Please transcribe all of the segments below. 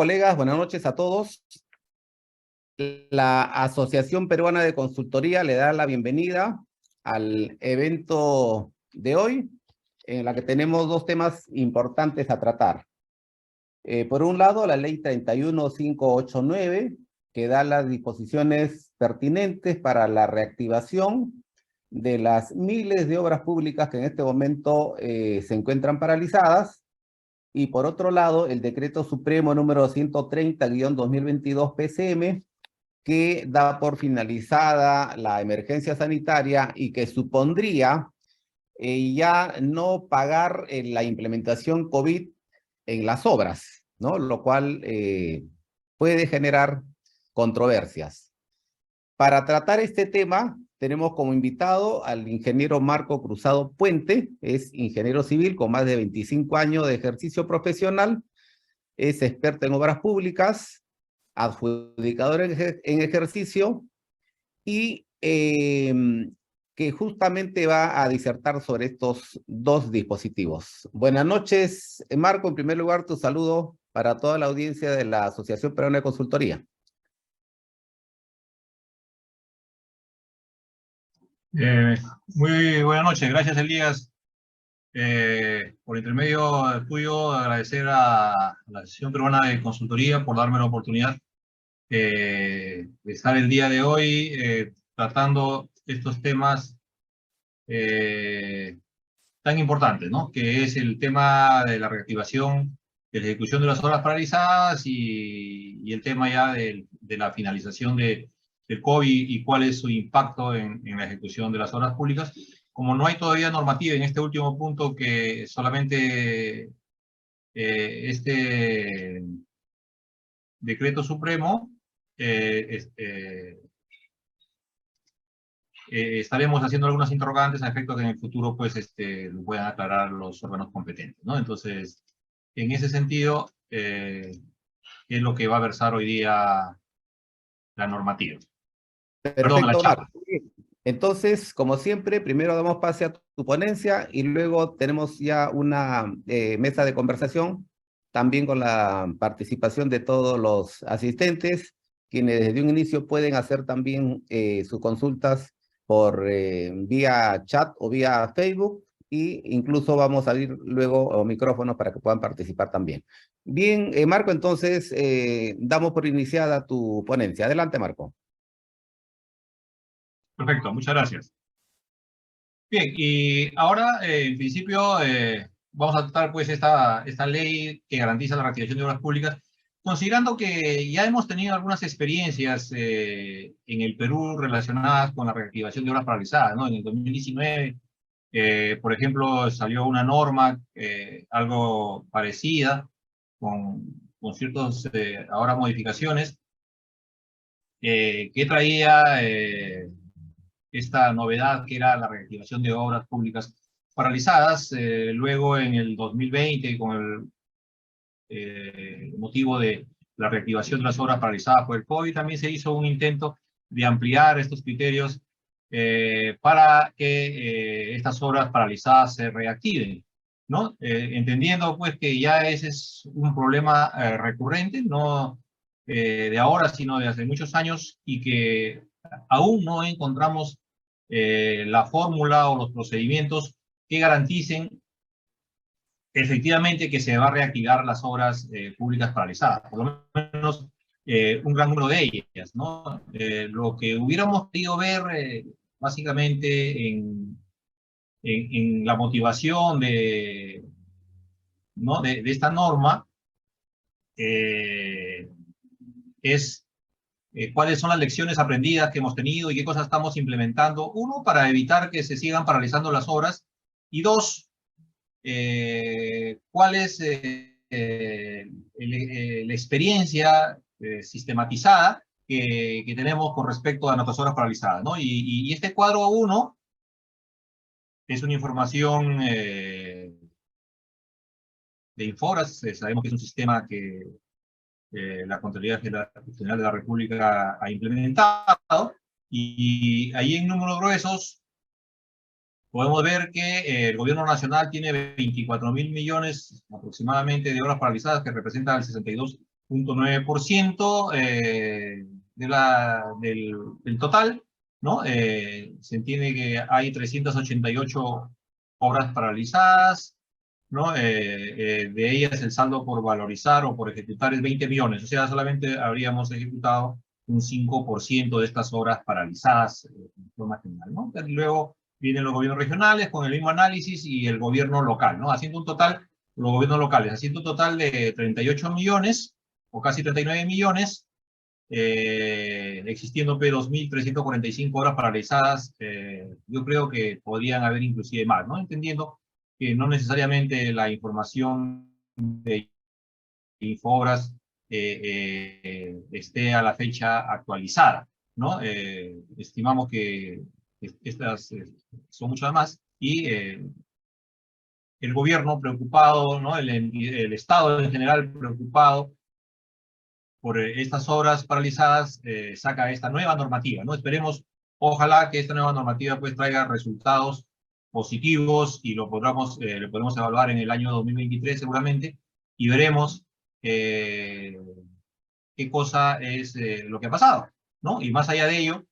colegas, buenas noches a todos. La Asociación Peruana de Consultoría le da la bienvenida al evento de hoy, en la que tenemos dos temas importantes a tratar. Por un lado, la ley 31589, que da las disposiciones pertinentes para la reactivación de las miles de obras públicas que en este momento se encuentran paralizadas. Y por otro lado, el Decreto Supremo número 130-2022 PCM, que da por finalizada la emergencia sanitaria y que supondría ya no pagar la implementación COVID en las obras, ¿no? Lo cual puede generar controversias. Para tratar este tema, tenemos como invitado al ingeniero Marco Cruzado Puente. Es ingeniero civil con más de 25 años de ejercicio profesional, es experto en obras públicas, adjudicador en ejercicio y que justamente va a disertar sobre estos dos dispositivos. Buenas noches, Marco. En primer lugar, tu saludo para toda la audiencia de la Asociación Peruana de Consultoría. Muy buenas noches, gracias Elías. Por intermedio tuyo, agradecer a la Asociación Peruana de Consultoría por darme la oportunidad de estar el día de hoy tratando estos temas tan importantes, ¿no? Que es el tema de la reactivación, de la ejecución de las obras paralizadas y el tema ya de la finalización del COVID y cuál es su impacto en la ejecución de las obras públicas. Como no hay todavía normativa en este último punto, que solamente este decreto supremo, estaremos haciendo algunas interrogantes a efecto que en el futuro pues lo puedan aclarar los órganos competentes, ¿no? Entonces, en ese sentido, es lo que va a versar hoy día la normativa. Perdón, la Perfecto, charla. Marco. Entonces, como siempre, primero damos pase a tu ponencia y luego tenemos ya una mesa de conversación, también con la participación de todos los asistentes, quienes desde un inicio pueden hacer también sus consultas por vía chat o vía Facebook, y incluso vamos a abrir luego micrófonos para que puedan participar también. Bien, Marco, entonces damos por iniciada tu ponencia. Adelante, Marco. Perfecto, muchas gracias. Bien, y ahora, en principio, vamos a tratar pues esta ley que garantiza la reactivación de obras públicas, considerando que ya hemos tenido algunas experiencias en el Perú relacionadas con la reactivación de obras paralizadas, ¿no? En el 2019, por ejemplo, salió una norma algo parecida, con ciertas ahora modificaciones, que traía esta novedad que era la reactivación de obras públicas paralizadas. Luego en el 2020, con el motivo de la reactivación de las obras paralizadas por el COVID, también se hizo un intento de ampliar estos criterios para que estas obras paralizadas se reactiven, ¿no? Entendiendo pues que ya ese es un problema recurrente, no de ahora, sino de hace muchos años, y que aún no encontramos la fórmula o los procedimientos que garanticen efectivamente que se va a reactivar las obras públicas paralizadas, por lo menos un gran número de ellas, ¿no? Lo que hubiéramos querido ver básicamente en la motivación ¿no? de esta norma es cuáles son las lecciones aprendidas que hemos tenido y qué cosas estamos implementando. Uno, para evitar que se sigan paralizando las obras, y dos, cuál es la experiencia sistematizada que tenemos con respecto a nuestras obras paralizadas, ¿no? Y este cuadro 1 es una información de Inforas. Sabemos que es un sistema que la Contraloría General de la República ha implementado, y ahí en números gruesos podemos ver que el gobierno nacional tiene 24.000 millones aproximadamente de obras paralizadas, que representan el 0.9% del total, ¿no? Se entiende que hay 388 obras paralizadas, ¿no? De ellas el saldo por valorizar o por ejecutar es 20 millones, o sea, solamente habríamos ejecutado un 5% de estas obras paralizadas en forma general, ¿no? Luego vienen los gobiernos regionales con el mismo análisis y el gobierno local, ¿no? Haciendo un total, los gobiernos locales, haciendo un total de 38 millones o casi 39 millones, existiendo 2.345 horas paralizadas, yo creo que podrían haber inclusive más, ¿no? Entendiendo que no necesariamente la información de Infobras esté a la fecha actualizada, ¿no? Estimamos que estas son muchas más y el gobierno preocupado, ¿no? El Estado en general preocupado por estas obras paralizadas, saca esta nueva normativa, ¿no? Esperemos, ojalá que esta nueva normativa pues traiga resultados positivos y lo podamos evaluar en el año 2023 seguramente y veremos qué cosa es lo que ha pasado, ¿no? Y más allá de ello,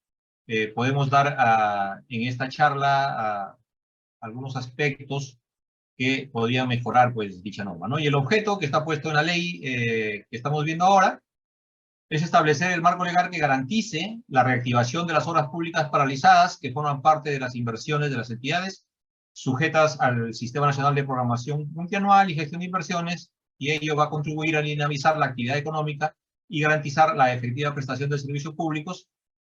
podemos dar en esta charla algunos aspectos que podrían mejorar pues dicha norma, ¿no? Y el objeto que está puesto en la ley que estamos viendo ahora es establecer el marco legal que garantice la reactivación de las obras públicas paralizadas que forman parte de las inversiones de las entidades sujetas al Sistema Nacional de Programación Multianual y Gestión de Inversiones, y ello va a contribuir a dinamizar la actividad económica y garantizar la efectiva prestación de servicios públicos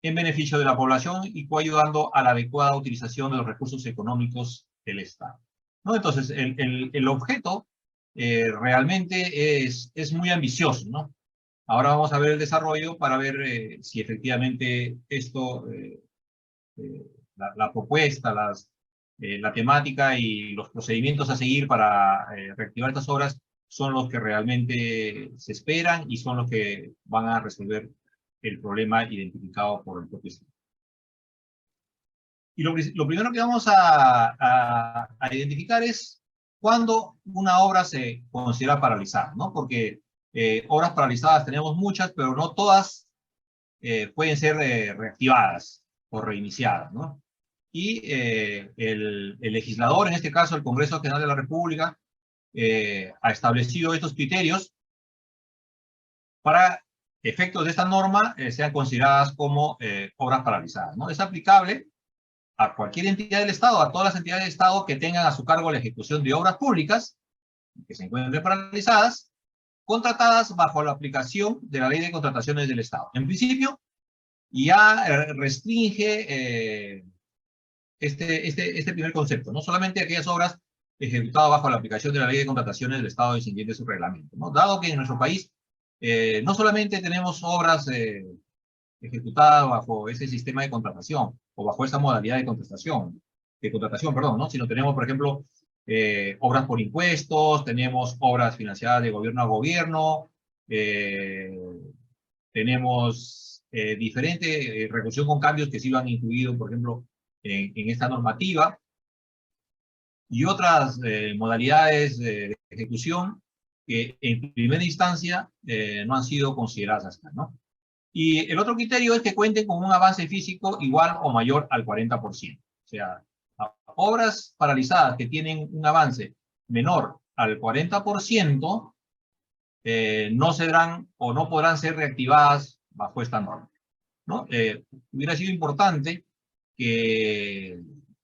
en beneficio de la población y coayudando a la adecuada utilización de los recursos económicos del Estado, ¿no? Entonces, el objeto realmente es muy ambicioso, ¿no? Ahora vamos a ver el desarrollo para ver si efectivamente esto, la propuesta, la temática y los procedimientos a seguir para reactivar estas obras son los que realmente se esperan y son los que van a resolver el problema identificado por el propio Estado. Y lo primero que vamos a identificar es cuándo una obra se considera paralizada, ¿no? Porque obras paralizadas tenemos muchas, pero no todas pueden ser reactivadas o reiniciadas, ¿no? Y el legislador, en este caso el Congreso General de la República, ha establecido estos criterios para efectos de esta norma sean consideradas como obras paralizadas, ¿no? Es aplicable a cualquier entidad del Estado, a todas las entidades del Estado que tengan a su cargo la ejecución de obras públicas que se encuentren paralizadas, contratadas bajo la aplicación de la Ley de Contrataciones del Estado. En principio, ya restringe este primer concepto, no solamente aquellas obras ejecutadas bajo la aplicación de la Ley de Contrataciones del Estado y se entiende su reglamento, ¿no? Dado que en nuestro país no solamente tenemos obras ejecutadas bajo ese sistema de contratación o bajo esa modalidad de contratación, perdón, ¿no? Sino tenemos, por ejemplo, obras por impuestos, tenemos obras financiadas de gobierno a gobierno, tenemos diferente recursión con cambios que sí lo han incluido, por ejemplo, en esta normativa, y otras modalidades de ejecución que en primera instancia no han sido consideradas hasta, ¿no? Y el otro criterio es que cuenten con un avance físico igual o mayor al 40%. O sea, obras paralizadas que tienen un avance menor al 40% no serán o no podrán ser reactivadas bajo esta norma, ¿no? Hubiera sido importante que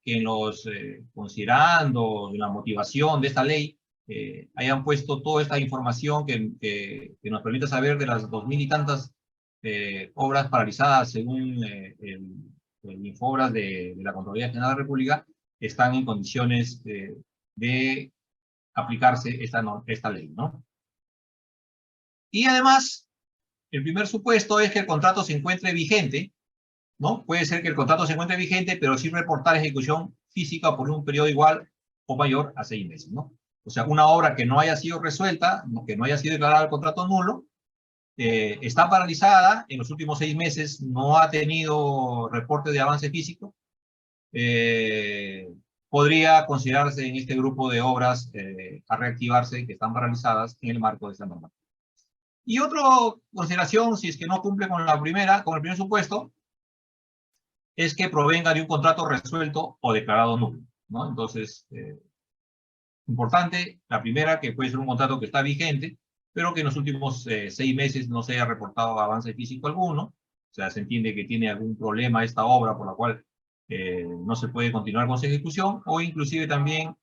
en los considerando en la motivación de esta ley hayan puesto toda esta información que nos permita saber de las 2.000 y tantas obras paralizadas según el Infobras de la Contraloría General de la República están en condiciones de aplicarse esta ley, ¿no? Y además, el primer supuesto es que el contrato se encuentre vigente, ¿no? Puede ser que el contrato se encuentre vigente, pero sin reportar ejecución física por un periodo igual o mayor a 6 meses, ¿no? O sea, una obra que no haya sido resuelta, que no haya sido declarada el contrato nulo, está paralizada en los últimos 6 meses, no ha tenido reporte de avance físico, podría considerarse en este grupo de obras a reactivarse que están paralizadas en el marco de esta norma. Y otra consideración, si es que no cumple con la primera, con el primer supuesto, es que provenga de un contrato resuelto o declarado nulo, ¿no? Entonces, importante, la primera, que puede ser un contrato que está vigente, pero que en los últimos 6 meses no se haya reportado avance físico alguno. O sea, se entiende que tiene algún problema esta obra por la cual no se puede continuar con su ejecución, o inclusive también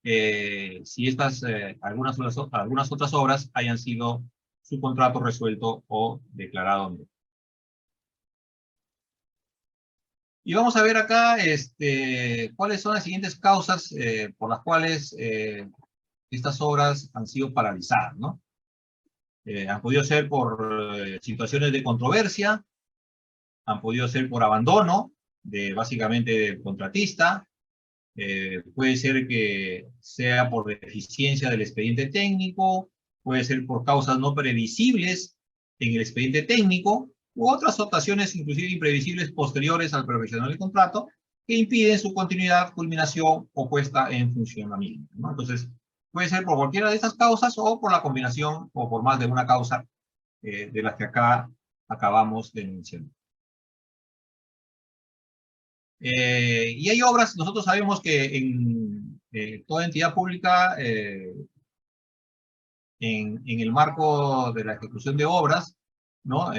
si estas, algunas otras obras hayan sido su contrato resuelto o declarado nulo. Y vamos a ver acá cuáles son las siguientes causas por las cuales estas obras han sido paralizadas, ¿no? Han podido ser por situaciones de controversia, han podido ser por abandono, básicamente del contratista, puede ser que sea por deficiencia del expediente técnico, puede ser por causas no previsibles en el expediente técnico, u otras ocasiones inclusive imprevisibles posteriores al perfeccionamiento del contrato, que impiden su continuidad, culminación o puesta en funcionamiento, ¿no? Entonces, puede ser por cualquiera de estas causas o por la combinación o por más de una causa de las que acá acabamos de mencionar. Y hay obras, nosotros sabemos que en toda entidad pública, en el marco de la ejecución de obras, ¿no?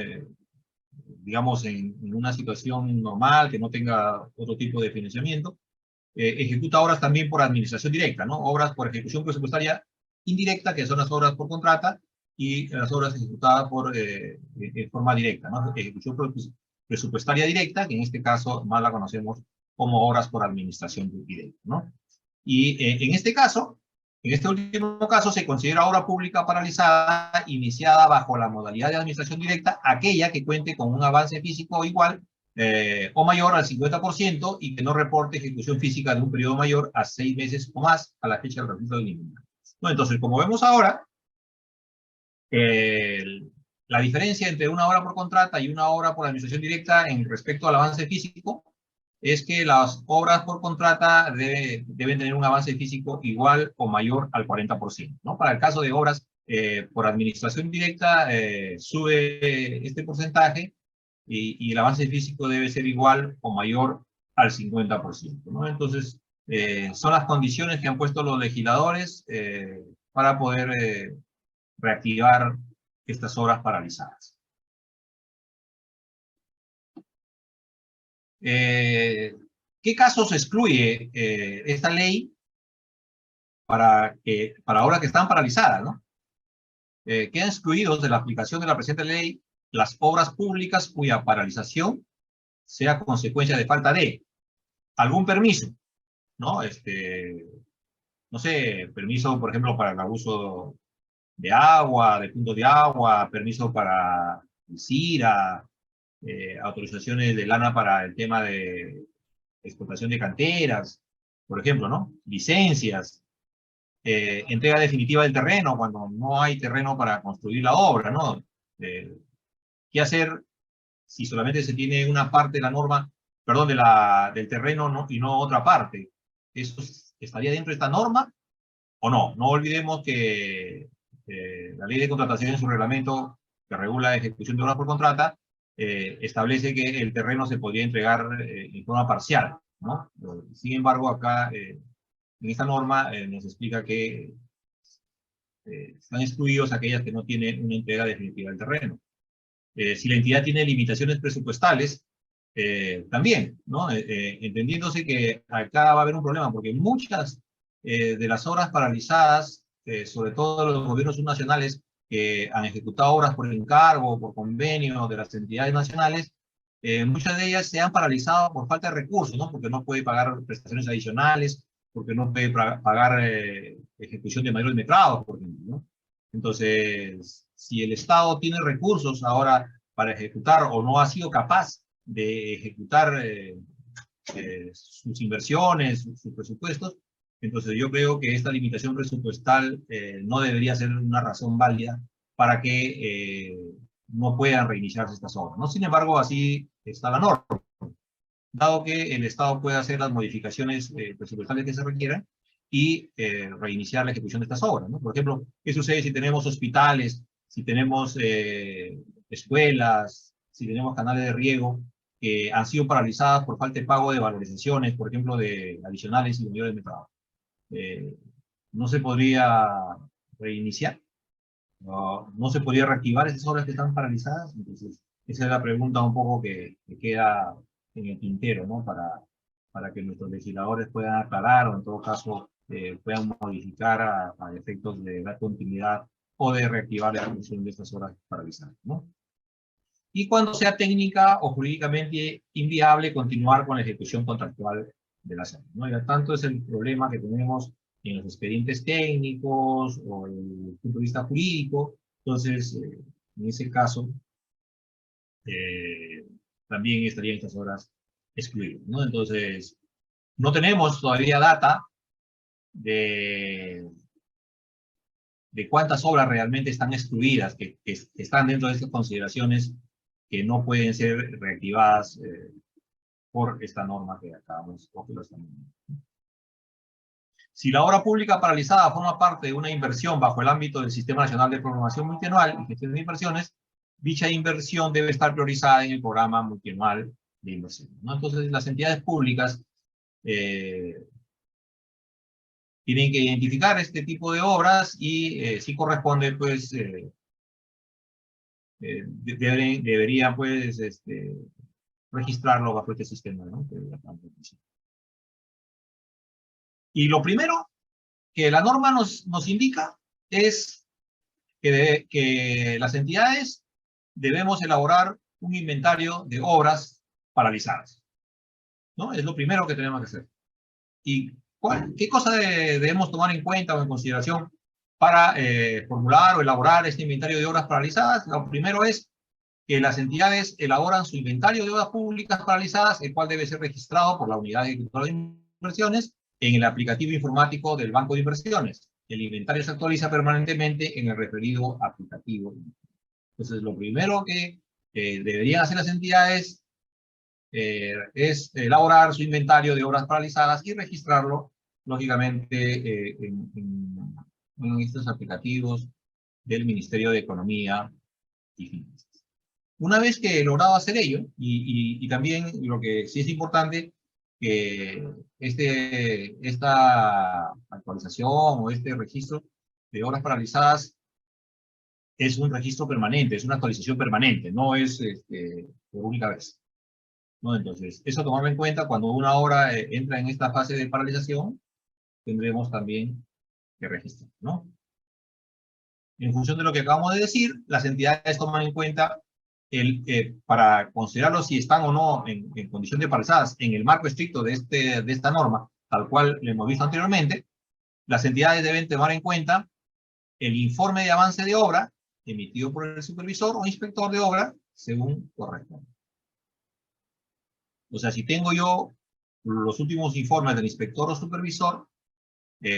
Digamos en una situación normal, que no tenga otro tipo de financiamiento, ejecuta obras también por administración directa, ¿no? Obras por ejecución presupuestaria indirecta, que son las obras por contrata, y las obras ejecutadas de forma directa, ¿no? Ejecución presupuestaria directa, que en este caso más la conocemos como obras por administración directa, ¿no? Y en este caso, en este último caso, se considera obra pública paralizada iniciada bajo la modalidad de administración directa, aquella que cuente con un avance físico igual o mayor al 50% y que no reporte ejecución física de un periodo mayor a 6 meses o más a la fecha del registro del inventario. Bueno, entonces, como vemos ahora, la diferencia entre una obra por contrata y una obra por administración directa en respecto al avance físico es que las obras por contrata deben tener un avance físico igual o mayor al 40%, ¿no? Para el caso de obras por administración directa, sube este porcentaje y el avance físico debe ser igual o mayor al 50%, ¿no? Entonces, son las condiciones que han puesto los legisladores para poder reactivar estas obras paralizadas. ¿Qué casos excluye esta ley para obras que están paralizadas, ¿no? Quedan excluidos de la aplicación de la presente ley las obras públicas cuya paralización sea consecuencia de falta de algún permiso, ¿no? No sé, permiso, por ejemplo, para el abuso de agua, de puntos de agua, permiso para el CIRA, autorizaciones de lana para el tema de explotación de canteras, por ejemplo, ¿no? Licencias, entrega definitiva del terreno cuando no hay terreno para construir la obra, ¿no? ¿Qué hacer si solamente se tiene una parte de la norma, perdón, del terreno y no otra parte? ¿Eso estaría dentro de esta norma o no? No olvidemos que la ley de contratación en su reglamento que regula la ejecución de obras por contrata establece que el terreno se podría entregar en forma parcial, ¿no? Sin embargo, acá en esta norma nos explica que están excluidos aquellas que no tienen una entrega definitiva del terreno. Si la entidad tiene limitaciones presupuestales, también, ¿no? Entendiéndose que acá va a haber un problema, porque muchas de las obras paralizadas, sobre todo los gobiernos subnacionales que han ejecutado obras por encargo o por convenio de las entidades nacionales, muchas de ellas se han paralizado por falta de recursos, ¿no? Porque no puede pagar prestaciones adicionales, porque no puede pagar ejecución de mayores metrados, por ejemplo, ¿no? Entonces, si el Estado tiene recursos ahora para ejecutar o no ha sido capaz de ejecutar sus inversiones, sus presupuestos, entonces yo creo que esta limitación presupuestal no debería ser una razón válida para que no puedan reiniciarse estas obras, ¿no? Sin embargo, así está la norma. Dado que el Estado puede hacer las modificaciones presupuestales que se requieran y reiniciar la ejecución de estas obras, ¿no? Por ejemplo, ¿qué sucede si tenemos hospitales si tenemos escuelas, si tenemos canales de riego que han sido paralizadas por falta de pago de valorizaciones, por ejemplo, de adicionales y unidades de trabajo. ¿No se podría reiniciar? ¿No se podría reactivar esas obras que están paralizadas? Entonces, esa es la pregunta un poco que queda en el tintero, ¿no? Para que nuestros legisladores puedan aclarar o en todo caso puedan modificar a efectos de dar continuidad o de reactivar la ejecución de estas obras paralizadas, ¿no? Y cuando sea técnica o jurídicamente inviable, continuar con la ejecución contractual de las obras, ¿no? Y tanto es el problema que tenemos en los expedientes técnicos o el punto de vista jurídico. Entonces, en ese caso, también estarían estas obras excluidas, ¿no? Entonces, no tenemos todavía data de cuántas obras realmente están excluidas, que están dentro de estas consideraciones que no pueden ser reactivadas por esta norma que acabamos de estamos. Si la obra pública paralizada forma parte de una inversión bajo el ámbito del Sistema Nacional de Programación Multianual y Gestión de Inversiones, dicha inversión debe estar priorizada en el programa multianual de inversión, ¿no? Entonces, las entidades públicas tienen que identificar este tipo de obras y si corresponde, pues, deberían, pues, registrarlo bajo este sistema, ¿no? Y lo primero que la norma nos indica es que las entidades debemos elaborar un inventario de obras paralizadas, ¿no? Es lo primero que tenemos que hacer. ¿Y qué cosa debemos tomar en cuenta o en consideración para formular o elaborar este inventario de obras paralizadas? Lo primero es que las entidades elaboran su inventario de obras públicas paralizadas, el cual debe ser registrado por la Unidad Ejecutora de Inversiones en el aplicativo informático del Banco de Inversiones. El inventario se actualiza permanentemente en el referido aplicativo. Entonces, lo primero que deberían hacer las entidades es elaborar su inventario de obras paralizadas y registrarlo, lógicamente, en estos aplicativos del Ministerio de Economía y Finanzas. Una vez que he logrado hacer ello, y también lo que sí es importante, que esta actualización o este registro de obras paralizadas es un registro permanente, es una actualización permanente, no es por única vez, ¿no? Entonces, eso tomarlo en cuenta cuando una obra entra en esta fase de paralización, tendremos también que registrar, ¿no? En función de lo que acabamos de decir, las entidades toman en cuenta para considerarlo si están o no en condición de paralizadas en el marco estricto de esta norma, tal cual le hemos visto anteriormente, las entidades deben tomar en cuenta el informe de avance de obra emitido por el supervisor o inspector de obra según corresponda. O sea, si tengo yo los últimos informes del inspector o supervisor,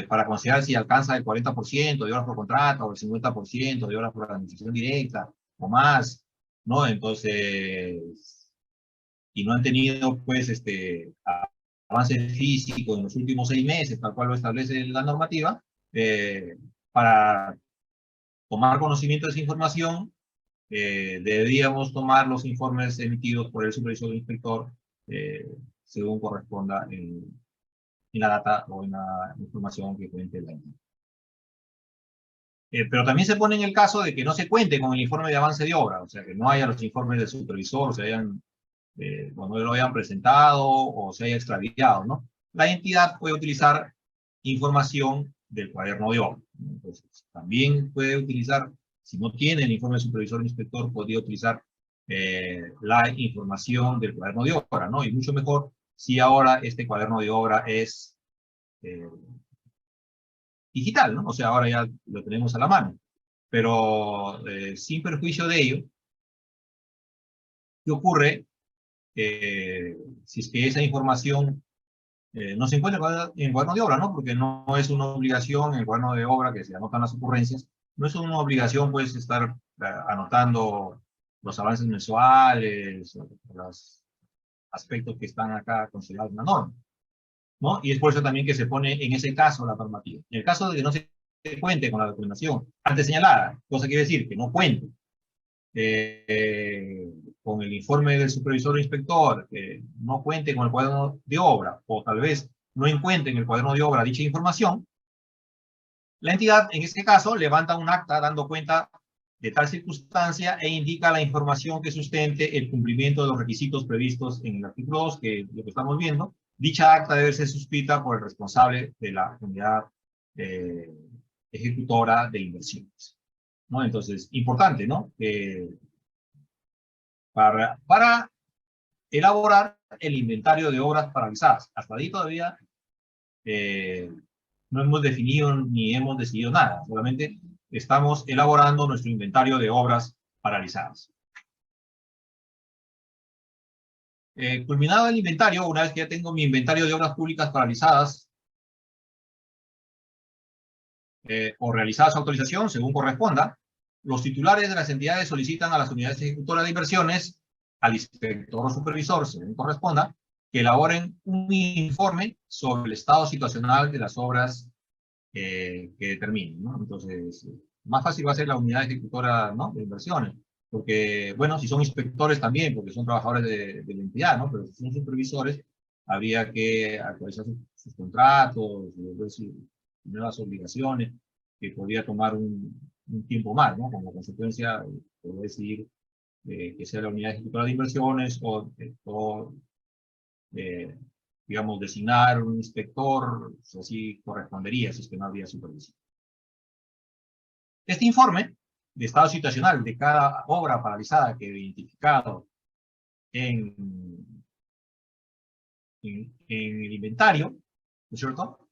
para considerar si alcanza el 40% de horas por contrato o el 50% de horas por administración directa o más, ¿no? Entonces, y no han tenido, pues, avance físico en los últimos 6 meses, tal cual lo establece la normativa, para tomar conocimiento de esa información, deberíamos tomar los informes emitidos por el supervisor o inspector según corresponda en la data o en la información que cuente la entidad. Pero también se pone en el caso de que no se cuente con el informe de avance de obra, o sea, que no haya los informes del supervisor, o no lo hayan presentado o se haya extraviado, ¿no? La entidad puede utilizar información del cuaderno de obra. Entonces, también puede utilizar, si no tiene el informe del supervisor o inspector, podría utilizar la información del cuaderno de obra, ¿no? Y mucho mejor si ahora este cuaderno de obra es digital, ¿no? O sea, ahora ya lo tenemos a la mano. Pero sin perjuicio de ello, ¿qué ocurre si es que esa información no se encuentra en el cuaderno de obra, ¿no? Porque no es una obligación en el cuaderno de obra que se anotan las ocurrencias, no es una obligación, pues, estar anotando los avances mensuales, los aspectos que están acá considerados en la norma, ¿no? Y es por eso también que se pone en ese caso la normativa. En el caso de que no se cuente con la documentación antes señalada, cosa quiere decir que no cuente con el informe del supervisor o inspector, no cuente con el cuaderno de obra, o tal vez no encuentre en el cuaderno de obra dicha información, la entidad, en este caso, levanta un acta dando cuenta de tal circunstancia e indica la información que sustente el cumplimiento de los requisitos previstos en el artículo 2, que es lo que estamos viendo. Dicha acta debe ser suscrita por el responsable de la unidad ejecutora de inversiones, ¿no? Entonces, importante, ¿no? Para elaborar el inventario de obras paralizadas. Hasta ahí todavía no hemos definido ni hemos decidido nada, solamente estamos elaborando nuestro inventario de obras paralizadas. Culminado el inventario, una vez que ya tengo mi inventario de obras públicas paralizadas o realizada su autorización, según corresponda, los titulares de las entidades solicitan a las unidades ejecutoras de inversiones, al inspector o supervisor, según corresponda, que elaboren un informe sobre el estado situacional de las obras que determinen, ¿no? Entonces, más fácil va a ser la unidad ejecutora, ¿no?, de inversiones, porque, bueno, si son inspectores también, porque son trabajadores de la entidad, ¿no? Pero si son supervisores, habría que actualizar sus contratos, nuevas obligaciones, que podría tomar un tiempo más, ¿no? Como consecuencia, podría decidir que sea la unidad ejecutora de inversiones o digamos, designar un inspector, pues así correspondería si es que no habría supervisión. Este informe de estado situacional de cada obra paralizada que he identificado en el inventario, ¿no es cierto?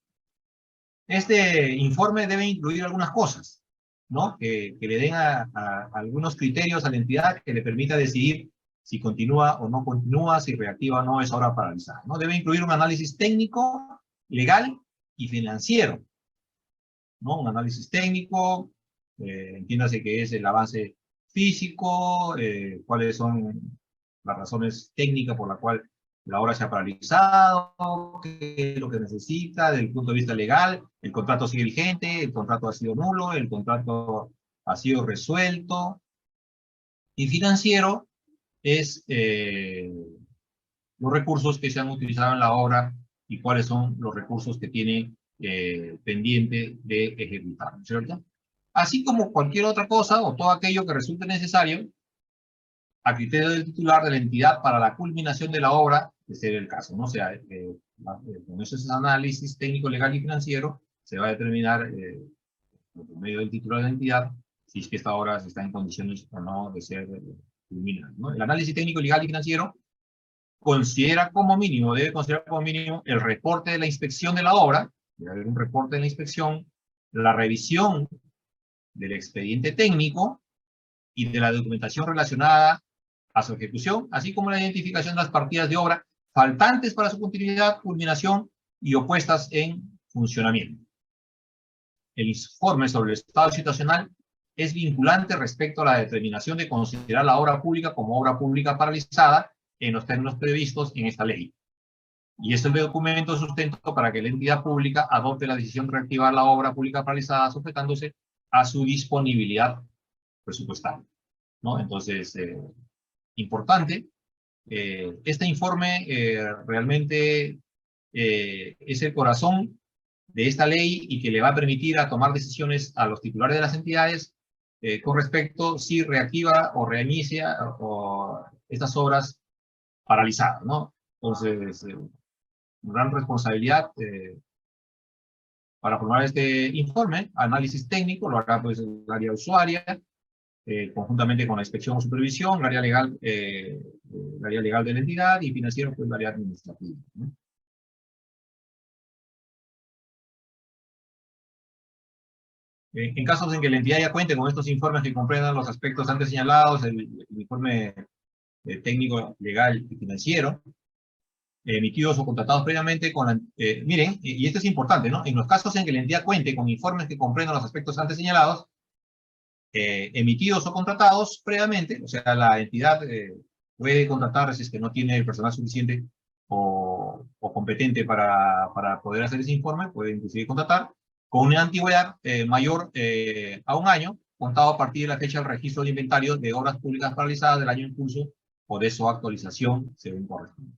Este informe debe incluir algunas cosas, ¿no? Que le den a algunos criterios a la entidad que le permita decidir si continúa o no continúa, si reactiva o no esa obra paralizada, ¿no? Debe incluir un análisis técnico, legal y financiero, ¿no? Un análisis técnico, entiéndase que es el avance físico, cuáles son las razones técnicas por las cuales la obra se ha paralizado, qué es lo que necesita desde el punto de vista legal, el contrato sigue vigente, el contrato ha sido nulo, el contrato ha sido resuelto. Y financiero es los recursos que se han utilizado en la obra y cuáles son los recursos que tiene pendiente de ejecutar, ¿no es cierto? Así como cualquier otra cosa o todo aquello que resulte necesario a criterio del titular de la entidad para la culminación de la obra, de ser el caso, ¿no? O sea, con esos análisis técnico, legal y financiero, se va a determinar por medio del titular de la entidad si es que esta obra está en condiciones o no de ser culminada, ¿no? El análisis técnico, legal y financiero considera como mínimo, debe considerar como mínimo el reporte de la inspección de la obra, debe haber un reporte de la inspección, la revisión del expediente técnico y de la documentación relacionada a su ejecución, así como la identificación de las partidas de obra faltantes para su continuidad, culminación y o puestas en funcionamiento. El informe sobre el estado situacional es vinculante respecto a la determinación de considerar la obra pública como obra pública paralizada en los términos previstos en esta ley. Y este es el documento de sustento para que la entidad pública adopte la decisión de reactivar la obra pública paralizada sujetándose a su disponibilidad presupuestaria, ¿no? Entonces, importante, este informe realmente es el corazón de esta ley y que le va a permitir a tomar decisiones a los titulares de las entidades con respecto si reactiva o reinicia o estas obras paralizadas, ¿no? Entonces, gran responsabilidad para formar este informe, análisis técnico, lo hará pues el área usuaria, conjuntamente con la inspección o supervisión, el área legal de la entidad y financiero, pues el área administrativa, ¿no? En casos en que la entidad ya cuente con estos informes que comprendan los aspectos antes señalados, el informe técnico, legal y financiero, emitidos o contratados previamente con la, miren, y esto es importante, ¿no? En los casos en que la entidad cuente con informes que comprendan los aspectos antes señalados, emitidos o contratados previamente, o sea, la entidad puede contratar si es que no tiene el personal suficiente o competente para poder hacer ese informe, puede inclusive contratar, con una antigüedad mayor a 1 año, contado a partir de la fecha del registro de inventario de obras públicas paralizadas del año en curso o de su actualización, según corresponde.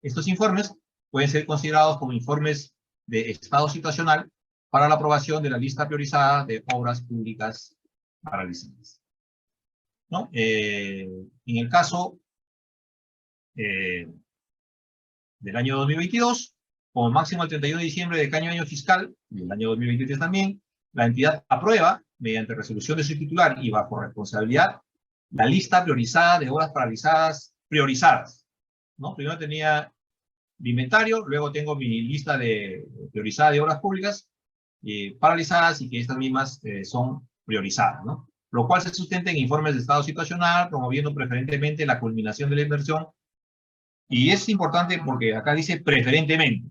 Estos informes pueden ser considerados como informes de estado situacional para la aprobación de la lista priorizada de obras públicas paralizadas, ¿no? En el caso del año 2022, como máximo el 31 de diciembre de cada año fiscal, y el año 2023 también, la entidad aprueba, mediante resolución de su titular y bajo responsabilidad, la lista priorizada de obras paralizadas priorizadas, ¿no? Primero tenía mi inventario, luego tengo mi lista priorizada de obras públicas paralizadas y que estas mismas son priorizadas, ¿no? Lo cual se sustenta en informes de estado situacional, promoviendo preferentemente la culminación de la inversión. Y es importante porque acá dice preferentemente,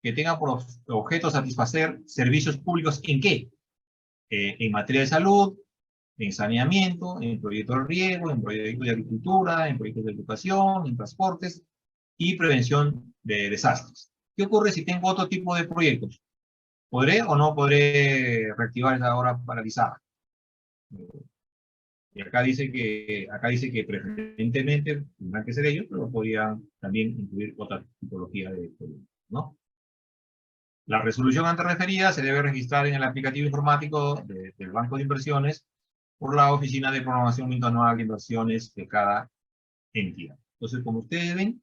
que tenga por objeto satisfacer servicios públicos ¿en qué? En materia de salud, en saneamiento, en proyectos de riego, en proyectos de agricultura, en proyectos de educación, en transportes y prevención de desastres. ¿Qué ocurre si tengo otro tipo de proyectos? ¿Podré o no podré reactivar esa obra paralizada? Y acá dice que preferentemente tendrán que ser ellos, pero podrían también incluir otra tipología de proyectos, ¿no? La resolución antes referida se debe registrar en el aplicativo informático del Banco de Inversiones por la Oficina de Programación Anual de Inversiones de cada entidad. Entonces, como ustedes ven,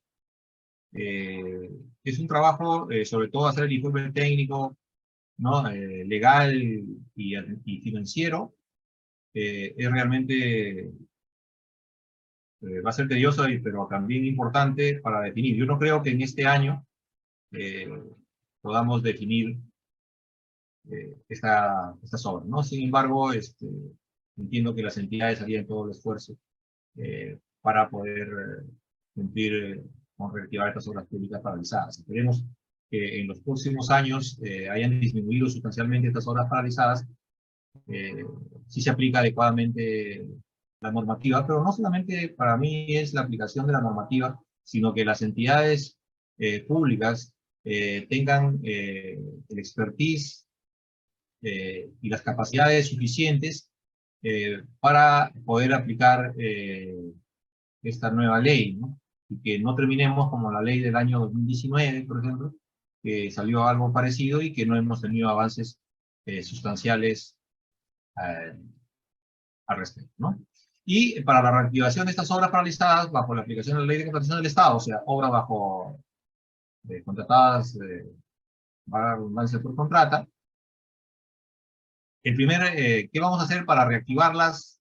es un trabajo, sobre todo hacer el informe técnico, ¿no? Legal y financiero, es realmente, va a ser tedioso, pero también importante para definir. Yo no creo que en este año podamos definir estas obras, ¿no? Sin embargo, entiendo que las entidades harían todo el esfuerzo para poder cumplir con reactivar estas obras públicas paralizadas. Esperemos que en los próximos años hayan disminuido sustancialmente estas obras paralizadas, si se aplica adecuadamente la normativa, pero no solamente para mí es la aplicación de la normativa, sino que las entidades públicas tengan el expertise y las capacidades suficientes para poder aplicar esta nueva ley, ¿no? Y que no terminemos como la ley del año 2019, por ejemplo, que salió algo parecido y que no hemos tenido avances sustanciales al respecto, ¿no? Y para la reactivación de estas obras paralizadas bajo la aplicación de la ley de contratación del Estado, o sea, obras bajo contratadas, para redundancia por contrata, ¿qué vamos a hacer para reactivarlas?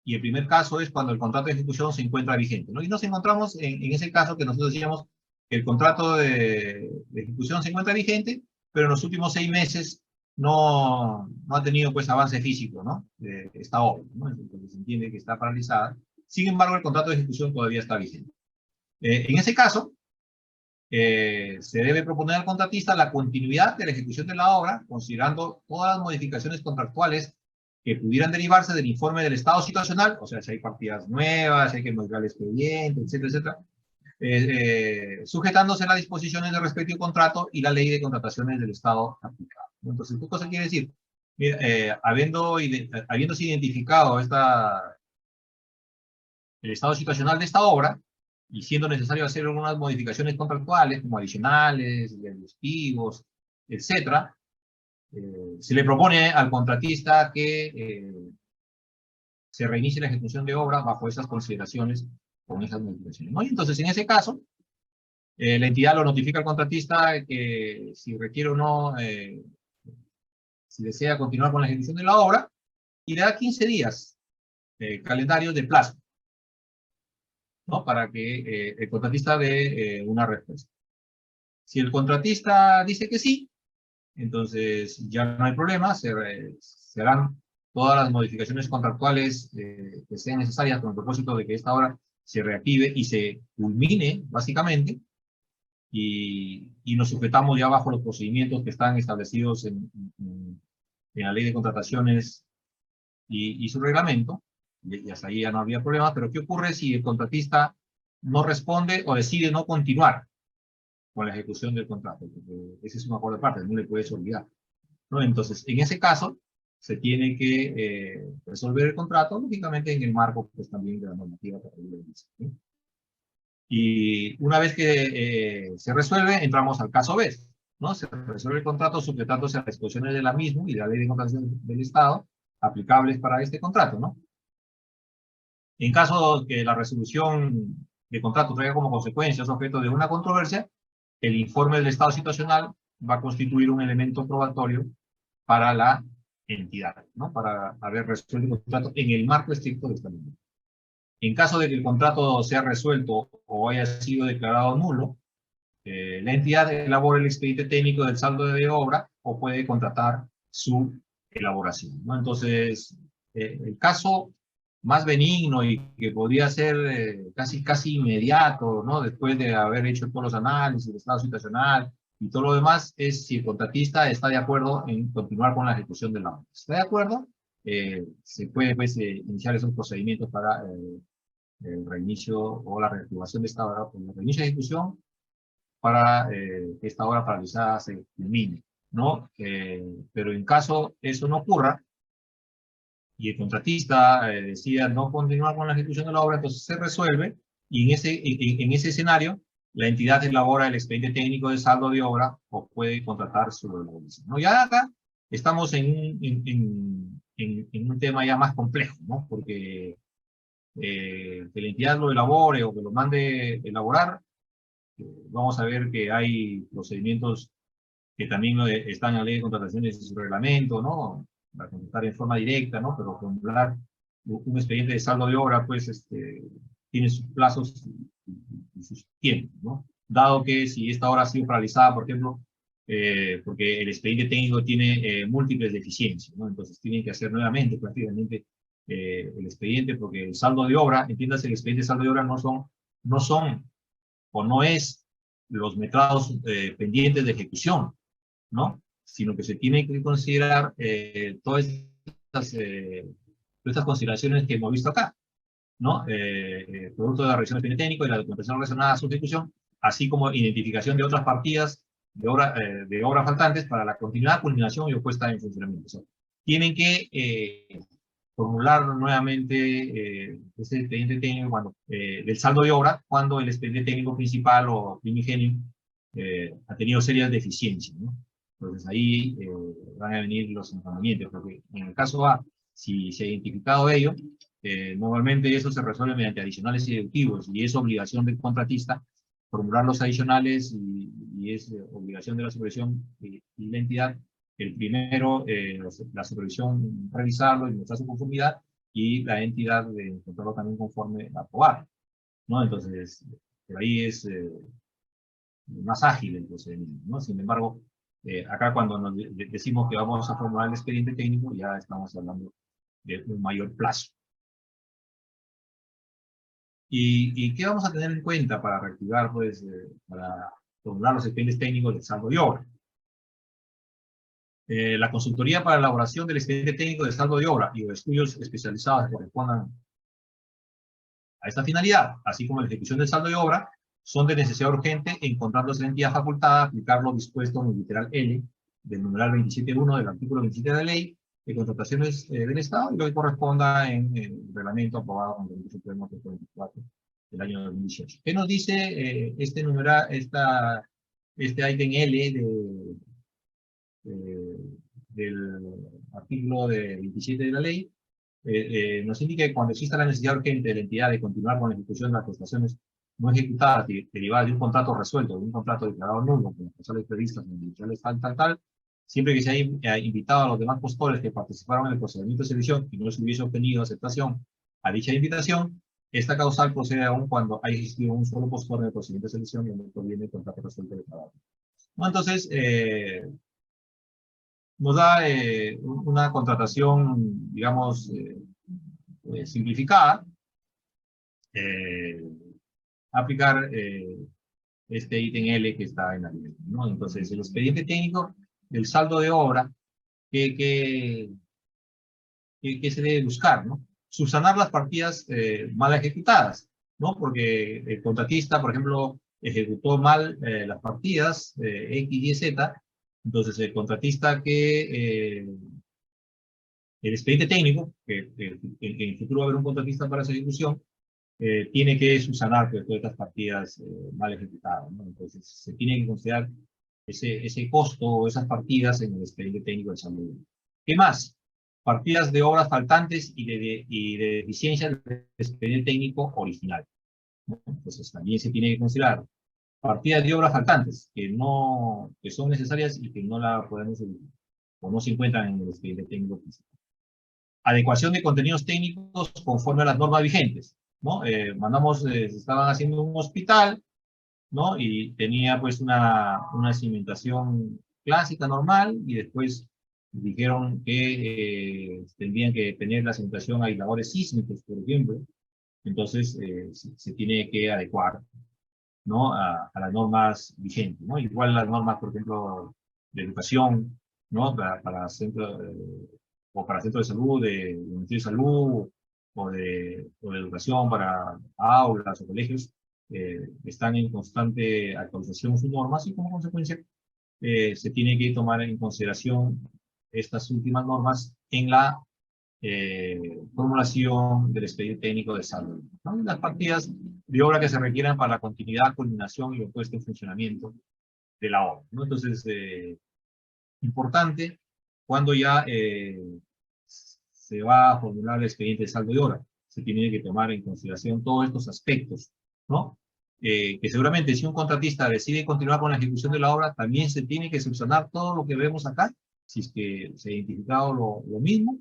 Y el primer caso es cuando el contrato de ejecución se encuentra vigente, ¿no? Y nos encontramos en ese caso que nosotros decíamos que el contrato de ejecución se encuentra vigente, pero en los últimos 6 meses no ha tenido pues avance físico, ¿no? De esta obra, ¿no? Entonces se entiende que está paralizada. Sin embargo, el contrato de ejecución todavía está vigente. En ese caso, se debe proponer al contratista la continuidad de la ejecución de la obra, considerando todas las modificaciones contractuales que pudieran derivarse del informe del estado situacional, o sea, si hay partidas nuevas, si hay que modificar el expediente, etcétera, etcétera, sujetándose a las disposiciones del respectivo contrato y la ley de contrataciones del Estado aplicado. Entonces, ¿qué cosa quiere decir? Mira, habiéndose identificado el estado situacional de esta obra, y siendo necesario hacer algunas modificaciones contractuales, como adicionales, deductivos, etcétera, se le propone al contratista que se reinicie la ejecución de obra bajo esas consideraciones, con esas modificaciones, ¿no? Y entonces, en ese caso, la entidad lo notifica al contratista que si requiere o no, si desea continuar con la ejecución de la obra, y le da 15 días calendarios de plazo, ¿no? Para que el contratista dé una respuesta. Si el contratista dice que sí, entonces ya no hay problema, se harán todas las modificaciones contractuales que sean necesarias con el propósito de que esta obra se reactive y se culmine, básicamente, y nos sujetamos ya bajo los procedimientos que están establecidos en la ley de contrataciones y su reglamento, y hasta ahí ya no había problema. Pero ¿qué ocurre si el contratista no responde o decide no continuar con la ejecución del contrato? Porque ese es un acuerdo de partes, no le puedes obligar. ¿no? Entonces, en ese caso, se tiene que resolver el contrato, lógicamente en el marco pues, también de la normativa que regula el mismo, ¿sí? Y una vez que se resuelve, entramos al caso B, ¿no? Se resuelve el contrato sujetándose a las disposiciones de la misma y de la ley de contratación del Estado aplicables para este contrato, ¿no? En caso que la resolución de contrato traiga como consecuencia objeto de una controversia, el informe del estado situacional va a constituir un elemento probatorio para la entidad, ¿no? Para haber resuelto el contrato en el marco estricto de esta ley. En caso de que el contrato sea resuelto o haya sido declarado nulo, la entidad elabora el expediente técnico del saldo de obra o puede contratar su elaboración, ¿no? Entonces, el caso más benigno y que podría ser casi inmediato, ¿no? Después de haber hecho todos los análisis del estado situacional y todo lo demás, es si el contratista está de acuerdo en continuar con la ejecución de la obra. ¿Está de acuerdo? Se puede pues, iniciar esos procedimientos para el reinicio o la reactivación de esta obra, el reinicio de ejecución para que esta obra paralizada se termine, ¿no? Pero en caso eso no ocurra y el contratista decida no continuar con la ejecución de la obra, entonces se resuelve y en ese escenario la entidad elabora el expediente técnico de saldo de obra o puede contratar su elaboración, ¿no? Ya acá estamos en un tema ya más complejo, ¿no? Porque que la entidad lo elabore o que lo mande elaborar, vamos a ver que hay procedimientos que también están en la ley de contrataciones y su reglamento, ¿no? Para contratar en forma directa, ¿no? Pero formular un expediente de saldo de obra, pues, tiene sus plazos y sus tiempos, ¿no? Dado que si esta obra ha sido paralizada, por ejemplo, porque el expediente técnico tiene múltiples deficiencias, ¿no? Entonces tienen que hacer nuevamente prácticamente el expediente, porque el saldo de obra, entiéndase, el expediente de saldo de obra no son o no es los metrados pendientes de ejecución, ¿no? Sino que se tiene que considerar todas estas consideraciones que hemos visto acá, ¿no? Producto de la revisión del expediente técnico y la documentación relacionada a su ejecución, así como identificación de otras partidas de obras faltantes para la continuidad, culminación y puesta en funcionamiento. O sea, tienen que formular nuevamente ese expediente técnico del saldo de obra cuando el expediente técnico principal o primigenio ha tenido serias deficiencias, ¿no? Entonces ahí van a venir los inconvenientes, porque en el caso A, si se ha identificado ello, normalmente eso se resuelve mediante adicionales y deductivos, y es obligación del contratista formular los adicionales y es obligación de la supervisión y la entidad el primero, la supervisión, revisarlo y mostrar su conformidad, y la entidad de encontrarlo también conforme a aprobar, ¿no? Entonces, por ahí es más ágil el procedimiento, ¿no? Sin embargo, acá cuando nos decimos que vamos a formular el expediente técnico, ya estamos hablando de un mayor plazo. ¿Y qué vamos a tener en cuenta para reactivar, pues, para formular los expedientes técnicos del saldo de obra? La consultoría para la elaboración del expediente técnico de saldo de obra y los estudios especializados que correspondan a esta finalidad, así como la ejecución del saldo de obra, son de necesidad urgente, encontrándose la entidad facultada a aplicar lo dispuesto en el literal L del numeral 27.1 del artículo 27 de la Ley de Contrataciones del Estado y lo que corresponda en el reglamento aprobado con el Supremo 24 del año 2018. ¿Qué nos dice este numeral, este ítem L del artículo 27 de la ley? Nos indica que cuando exista la necesidad urgente de la entidad de continuar con la ejecución de las prestaciones no ejecutadas derivadas de un contrato resuelto, de un contrato declarado nulo, con las causales previstas en el tal, siempre que se haya invitado a los demás postores que participaron en el procedimiento de selección y no se hubiese obtenido aceptación a dicha invitación, esta causal procede aún cuando haya existido un solo postor en el procedimiento de selección y donde proviene el contrato resuelto declarado. ¿No? Entonces, nos da una contratación, digamos, simplificada, aplicar este ítem L que está en la ley, ¿no? Entonces, el expediente técnico del saldo de obra, ¿qué se debe buscar, ¿no? Subsanar las partidas mal ejecutadas, ¿no? Porque el contratista, por ejemplo, ejecutó mal las partidas X, Y, Z, Entonces, el contratista el expediente técnico, que en el futuro va a haber un contratista para esa ejecución, tiene que subsanar pues, todas estas partidas mal ejecutadas, ¿no? Entonces, se tiene que considerar ese costo o esas partidas en el expediente técnico de salud. ¿Qué más? Partidas de obras faltantes y de deficiencia del expediente técnico original, ¿no? Entonces, también se tiene que considerar partidas de obras faltantes que son necesarias y que no la podemos o no se encuentran en el expediente técnico principal. Adecuación de contenidos técnicos conforme a las normas vigentes, ¿no? Estaban haciendo un hospital, ¿no? Y tenía pues una cimentación clásica normal y después dijeron que tendrían que tener la cimentación aisladores sísmicos, por ejemplo. Entonces se tiene que adecuar, ¿no? A las normas vigentes, ¿no? Igual las normas, por ejemplo, de educación, ¿no? Para centros o para centros de salud, de Ministerio de Salud, o de educación para aulas o colegios, están en constante actualización sus normas y como consecuencia se tiene que tomar en consideración estas últimas normas en la formulación del expediente técnico de salud, ¿no? Y las partidas de obra que se requieran para la continuidad, culminación y la puesta en funcionamiento de la obra, ¿no? Entonces, importante cuando ya se va a formular el expediente de saldo de obra. Se tiene que tomar en consideración todos estos aspectos, ¿no? Que seguramente si un contratista decide continuar con la ejecución de la obra, también se tiene que subsanar todo lo que vemos acá, si es que se ha identificado lo mismo.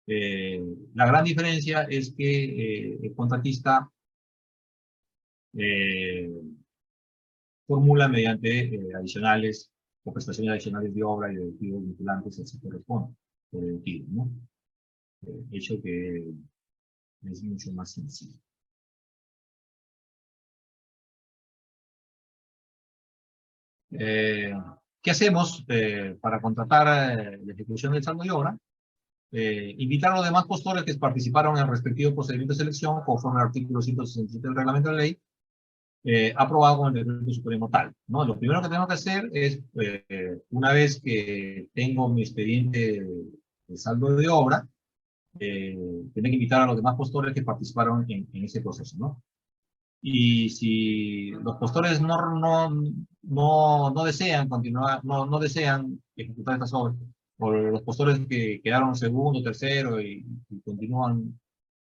La gran diferencia es que el contratista eh, formula mediante adicionales o prestaciones adicionales de obra y de deductivos vinculantes, así corresponde, por deductivo, ¿no? Hecho que es mucho más sencillo. ¿Qué hacemos para contratar la ejecución del saldo de obra? Invitar a los demás postores que participaron en el respectivo procedimiento de selección conforme al artículo 167 del reglamento de la ley, aprobado con el decreto supremo tal, ¿no? Lo primero que tengo que hacer es, una vez que tengo mi expediente de saldo de obra, tener que invitar a los demás postores que participaron en ese proceso, ¿no? Y si los postores no desean continuar, no desean ejecutar estas obras, o los postores que quedaron segundo, tercero y continúan,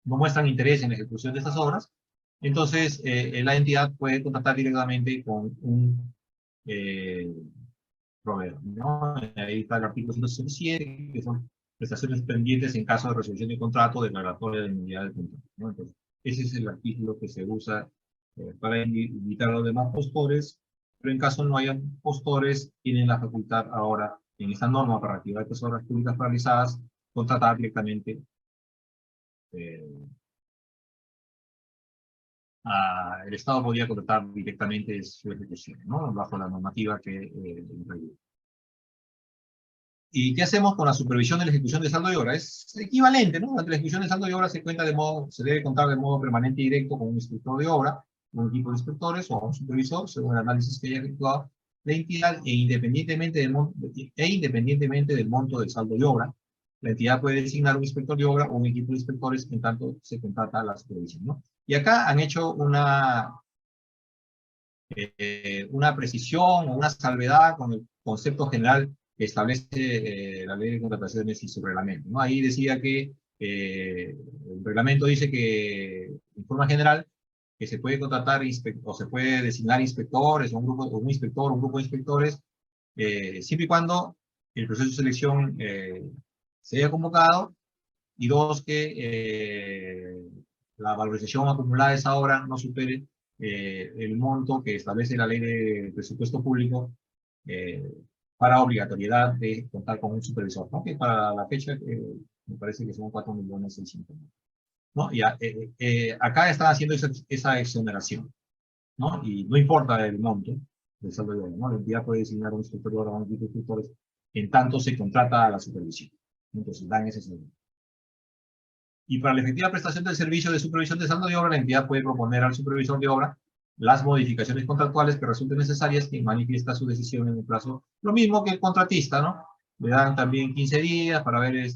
no muestran interés en la ejecución de estas obras, entonces la entidad puede contactar directamente con un proveedor, ¿no? Ahí está el artículo 167, que son prestaciones pendientes en caso de resolución de contrato, declaratoria de nulidad del contrato, ¿no? Entonces, ese es el artículo que se usa para invitar a los demás postores, pero en caso no haya postores, tienen la facultad ahora, en esta norma para activar estas obras públicas paralizadas, contratar directamente el Estado podría contratar directamente su ejecución, ¿no? Bajo la normativa que regula. ¿Y qué hacemos con la supervisión de la ejecución de saldo de obra? Es equivalente, ¿no? Ante la ejecución de saldo de obra se debe contar de modo permanente y directo con un inspector de obra, un equipo de inspectores o un supervisor, según el análisis que haya efectuado la entidad, independientemente del monto del saldo de obra. La entidad puede designar un inspector de obra o un equipo de inspectores en tanto se contrata la supervisión, ¿no? Y acá han hecho una precisión o una salvedad con el concepto general que establece la ley de contrataciones y su reglamento, ¿no? Ahí decía que el reglamento dice que, en forma general, que se puede contratar o se puede designar inspectores o un inspector o un grupo de inspectores, siempre y cuando el proceso de selección se haya convocado, y dos, que la valorización acumulada de esa obra no supere el monto que establece la ley de presupuesto público eh, para obligatoriedad de contar con un supervisor, ¿no? Que para la fecha me parece que son 4.600.000, ¿no? Y acá están haciendo esa exoneración, ¿no? Y no importa el monto del saldo de obra, ¿no? La entidad puede designar un inspector de obra o un equipo de inspectores en tanto se contrata a la supervisión. Entonces dan ese servicio. Y para la efectiva prestación del servicio de supervisión de saldo de obra, la entidad puede proponer al supervisor de obra las modificaciones contractuales que resulten necesarias y manifiesta su decisión en el plazo. Lo mismo que el contratista, ¿no? Le dan también 15 días para ver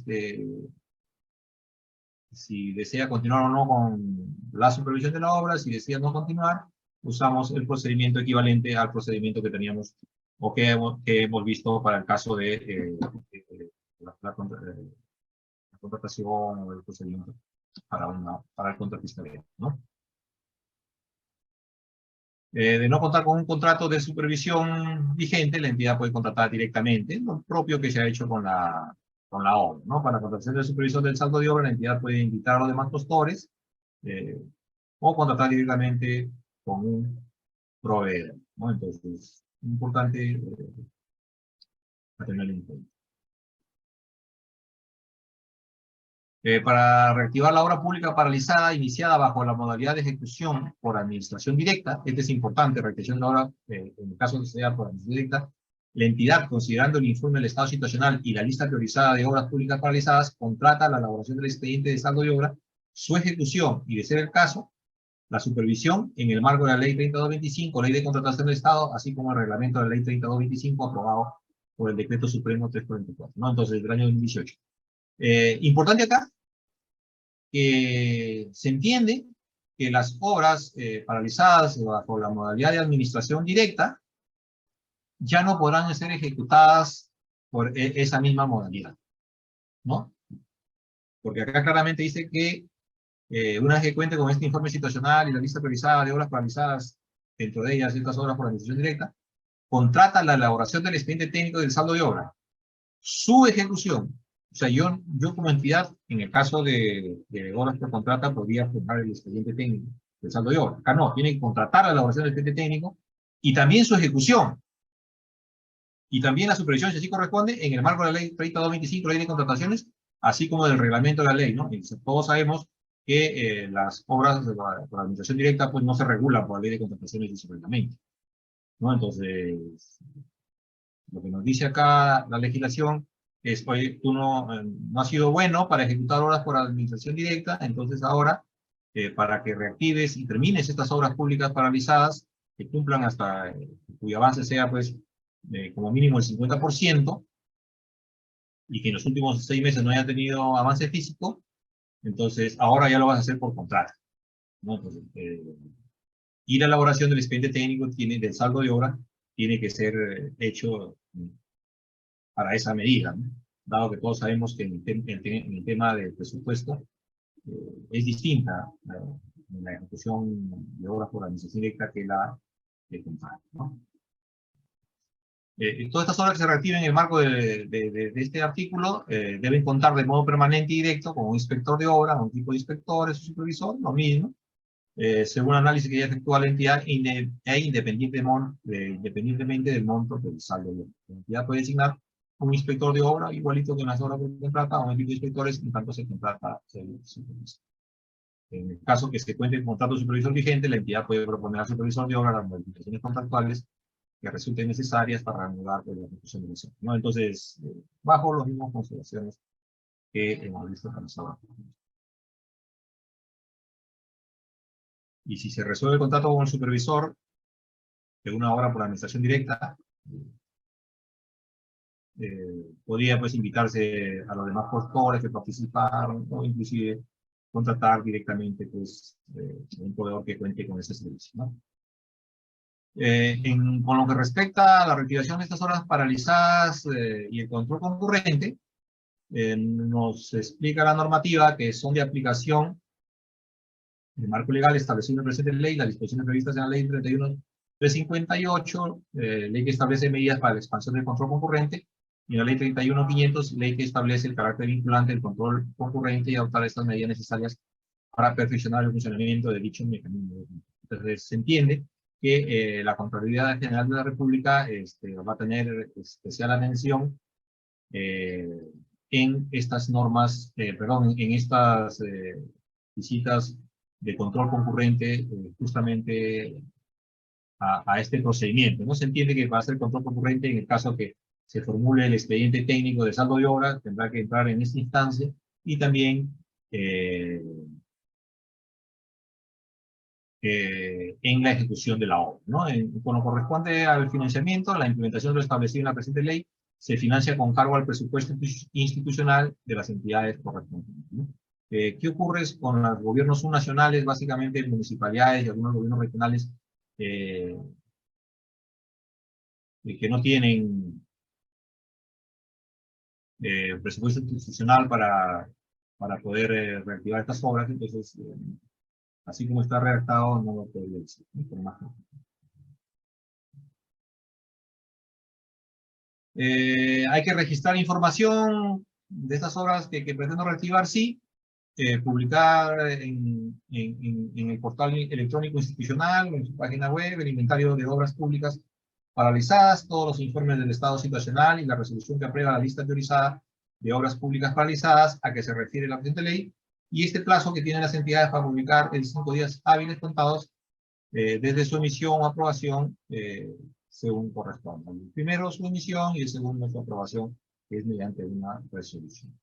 si desea continuar o no con la supervisión de la obra. Si desea no continuar, usamos el procedimiento equivalente al procedimiento que teníamos o que hemos visto para el caso de la contratación o el procedimiento para el contratista, ¿no? De no contar con un contrato de supervisión vigente, la entidad puede contratar directamente, lo propio que se ha hecho con la obra, ¿no? Para la contratación de supervisión del saldo de obra, la entidad puede invitar a los demás postores eh, o contratar directamente con un proveedor, ¿no? Entonces, es importante tenerlo en cuenta. Para reactivar la obra pública paralizada iniciada bajo la modalidad de ejecución por administración directa, este es importante, reactivación de la obra, en el caso de que sea por administración directa, la entidad, considerando el informe del estado situacional y la lista priorizada de obras públicas paralizadas, contrata la elaboración del expediente de saldo de obra, su ejecución y, de ser el caso, la supervisión en el marco de la Ley 3225, Ley de Contratación del Estado, así como el reglamento de la Ley 3225 aprobado por el Decreto Supremo 344, ¿no? Entonces, del año 2018. Importante acá, que se entiende que las obras paralizadas bajo la modalidad de administración directa ya no podrán ser ejecutadas por esa misma modalidad, ¿no? Porque acá claramente dice que una vez que cuente con este informe situacional y la lista priorizada de obras paralizadas, dentro de ellas estas obras por administración directa, contrata la elaboración del expediente técnico del saldo de obra, su ejecución. O sea, yo como entidad, en el caso de obras por contrata, podría firmar el expediente técnico del saldo de obra. Acá no, tiene que contratar la elaboración del expediente técnico y también su ejecución. Y también la supervisión, si así corresponde, en el marco de la Ley 3225, Ley de Contrataciones, así como del reglamento de la ley, ¿no? Y todos sabemos que las obras por administración directa pues no se regulan por la Ley de Contrataciones y su reglamento, ¿no? Entonces, lo que nos dice acá la legislación es, oye, tú no has sido bueno para ejecutar obras por administración directa, entonces ahora, para que reactives y termines estas obras públicas paralizadas, que cumplan hasta cuyo avance sea, pues, como mínimo el 50%, y que en los últimos 6 meses no haya tenido avance físico, entonces ahora ya lo vas a hacer por contrato, ¿no? Entonces, y la elaboración del expediente técnico del saldo de obra tiene que ser hecho para esa medida, ¿no? Dado que todos sabemos que en el tema del presupuesto es distinta la ejecución de obras por administración directa que la de contrato, ¿no? Todas estas obras que se reactiven en el marco de este artículo deben contar de modo permanente y directo con un inspector de obra, un tipo de inspectores o supervisor, lo mismo, según análisis que ya efectúa la entidad independientemente del monto del saldo de obra. La entidad puede designar un inspector de obra, igualito que en las obras por contrata, o un equipo de inspectores, en tanto se contrata el supervisor. En el caso que se cuente con contrato de supervisor vigente, la entidad puede proponer al supervisor de obra las modificaciones contractuales que resulten necesarias para reanudar la ejecución de la obra, ¿no? Entonces, bajo las mismas consideraciones que hemos visto para las obras. Y si se resuelve el contrato con el supervisor de una obra por administración directa, podría pues invitarse a los demás postores que participaron, o inclusive contratar directamente pues un proveedor que cuente con ese servicio, ¿no? Con lo que respecta a la reactivación de estas obras paralizadas y el control concurrente, nos explica la normativa que son de aplicación del marco legal establecido en la presente ley, las disposiciones previstas en la ley 31.358, ley que establece medidas para la expansión del control concurrente, y en la ley 31.500, ley que establece el carácter vinculante del control concurrente y adoptar estas medidas necesarias para perfeccionar el funcionamiento de dicho mecanismo. Entonces, se entiende que la Contraloría General de la República va a tener especial atención en estas normas, en estas visitas de control concurrente justamente a este procedimiento. No se entiende que va a ser control concurrente en el caso que se formule el expediente técnico de saldo de obra, tendrá que entrar en esta instancia, y también en la ejecución de la obra, ¿no? Cuando corresponde al financiamiento, la implementación de lo establecido en la presente ley se financia con cargo al presupuesto institucional de las entidades correspondientes, ¿no? ¿Qué ocurre con los gobiernos subnacionales, básicamente municipalidades y algunos gobiernos regionales que no tienen presupuesto institucional para poder reactivar estas obras? Entonces, así como está redactado, no lo podría decir, ¿no? Por más. Hay que registrar información de estas obras que pretendo reactivar, sí. Publicar en el portal electrónico institucional, en su página web, el inventario de obras públicas paralizadas, todos los informes del estado situacional y la resolución que aprueba la lista priorizada de obras públicas paralizadas a que se refiere la presente ley, y este plazo que tienen las entidades para publicar en 5 días hábiles contados desde su emisión o aprobación según corresponda. El primero su emisión y el segundo su aprobación, que es mediante una resolución,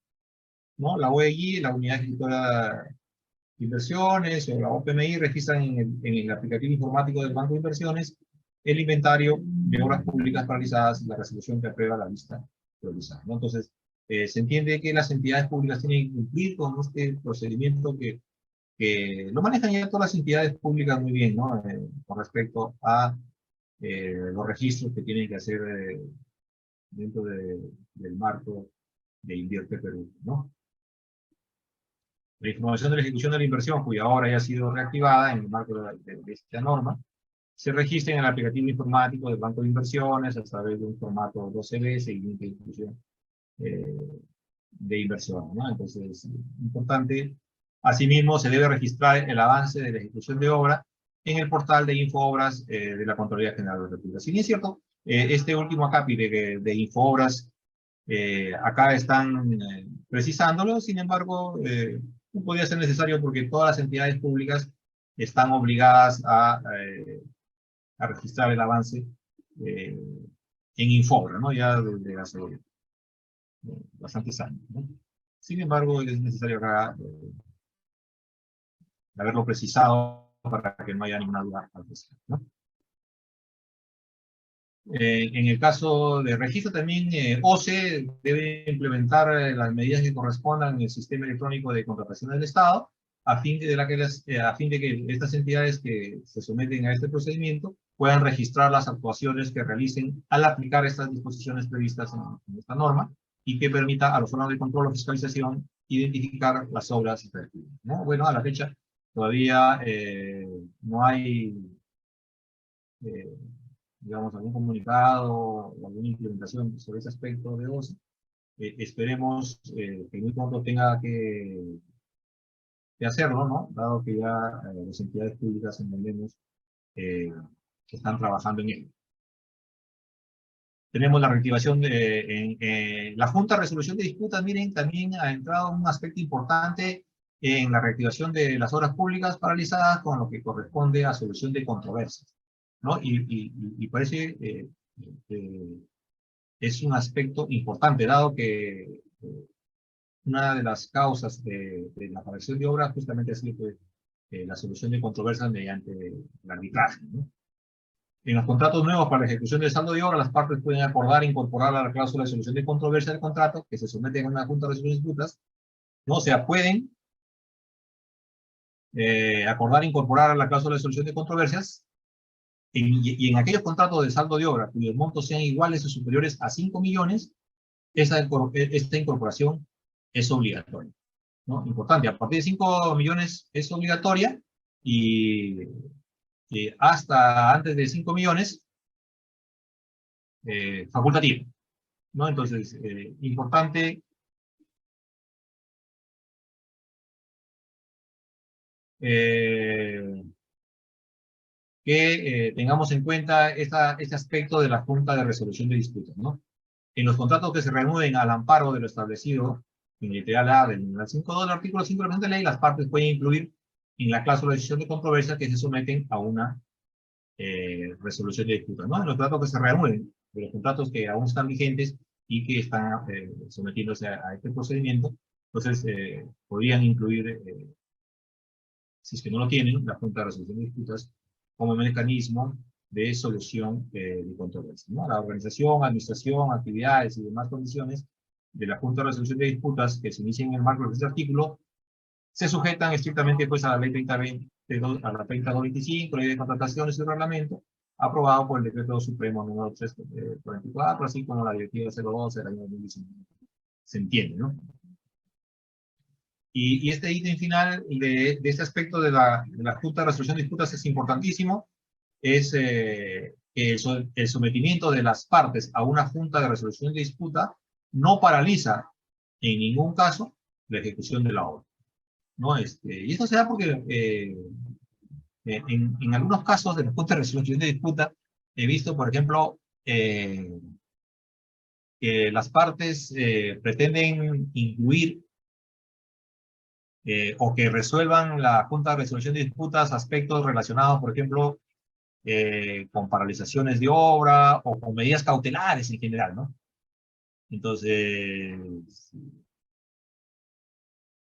¿no? La UEI, la Unidad Ejecutora de Inversiones, o la OPMI registran en el aplicativo informático del Banco de Inversiones el inventario de obras públicas paralizadas y la resolución que aprueba la lista priorizada, ¿no? Entonces, se entiende que las entidades públicas tienen que cumplir con este procedimiento que lo manejan ya todas las entidades públicas muy bien, ¿no? Con respecto a los registros que tienen que hacer dentro del marco de Invierte Perú, ¿no? La información de la ejecución de la inversión, cuya obra ya ha sido reactivada en el marco de esta norma, se registra en el aplicativo informático del Banco de Inversiones a través de un formato 12B, seguimiento de ejecución de inversión, ¿no? Entonces, es importante. Asimismo, se debe registrar el avance de la ejecución de obra en el portal de Infoobras de la Contraloría General de la República. Si bien es cierto, este último acápite de Infoobras, acá están precisándolo, sin embargo, no podría ser necesario porque todas las entidades públicas están obligadas a registrar el avance en Infoobras, ¿no? Ya desde hace bastantes años, ¿no? Sin embargo, es necesario acá haberlo precisado para que no haya ninguna duda al respecto, ¿no? En el caso de registro también, OCE debe implementar las medidas que correspondan en el sistema electrónico de contratación del Estado, a fin de que estas entidades que se someten a este procedimiento puedan registrar las actuaciones que realicen al aplicar estas disposiciones previstas en esta norma, y que permita a los órganos de control o fiscalización identificar las obras efectivas, ¿no? Bueno, a la fecha todavía no hay digamos, algún comunicado o alguna implementación sobre ese aspecto de OCE. Esperemos que muy pronto tenga que hacerlo, ¿no? Dado que ya las entidades públicas entendemos que están trabajando en ello. Tenemos la reactivación de la Junta de Resolución de Disputas. Miren, también ha entrado un aspecto importante en la reactivación de las obras públicas paralizadas con lo que corresponde a solución de controversias, ¿no? Y parece es un aspecto importante, dado que una de las causas de la aparición de obras justamente ha sido pues, la solución de controversias mediante el arbitraje, ¿no? En los contratos nuevos para la ejecución del saldo de obra, las partes pueden acordar incorporar a la cláusula de solución de controversia del contrato que se someten a una junta de resolución de disputas, ¿no? O sea, pueden acordar incorporar a la cláusula de solución de controversias y en aquellos contratos de saldo de obra cuyos montos sean iguales o superiores a 5 millones, esta incorporación es obligatoria, ¿no? Importante, a partir de 5 millones es obligatoria y hasta antes de 5 millones facultativa, ¿no? Entonces, importante que tengamos en cuenta este aspecto de la Junta de Resolución de Disputas, ¿no? En los contratos que se reanuden al amparo de lo establecido en el literal A del numeral 5.2 del artículo 5 de la presente ley, las partes pueden incluir en la cláusula de decisión de controversia que se someten a una resolución de disputas, ¿no? En los contratos que se reanuden, de los contratos que aún están vigentes y que están sometiéndose a este procedimiento, entonces podrían incluir si es que no lo tienen, la Junta de Resolución de Disputas como mecanismo de solución de controversias, ¿no? La organización, administración, actividades y demás condiciones de la Junta de Resolución de Disputas que se inician en el marco de este artículo se sujetan estrictamente pues, a la Ley 3025, Ley de Contrataciones y Reglamento, aprobado por el Decreto Supremo número 344, así como la Directiva 02 del año 2019. Se entiende, ¿no? Y este ítem final de este aspecto de la Junta de Resolución de Disputas es importantísimo, es el sometimiento de las partes a una Junta de Resolución de Disputa no paraliza en ningún caso la ejecución de la obra, ¿no? Y esto se da porque en algunos casos de la Junta de Resolución de Disputa he visto, por ejemplo, que las partes pretenden incluir o que resuelvan la Junta de Resolución de Disputas aspectos relacionados, por ejemplo, con paralizaciones de obra o con medidas cautelares en general, ¿no? Entonces,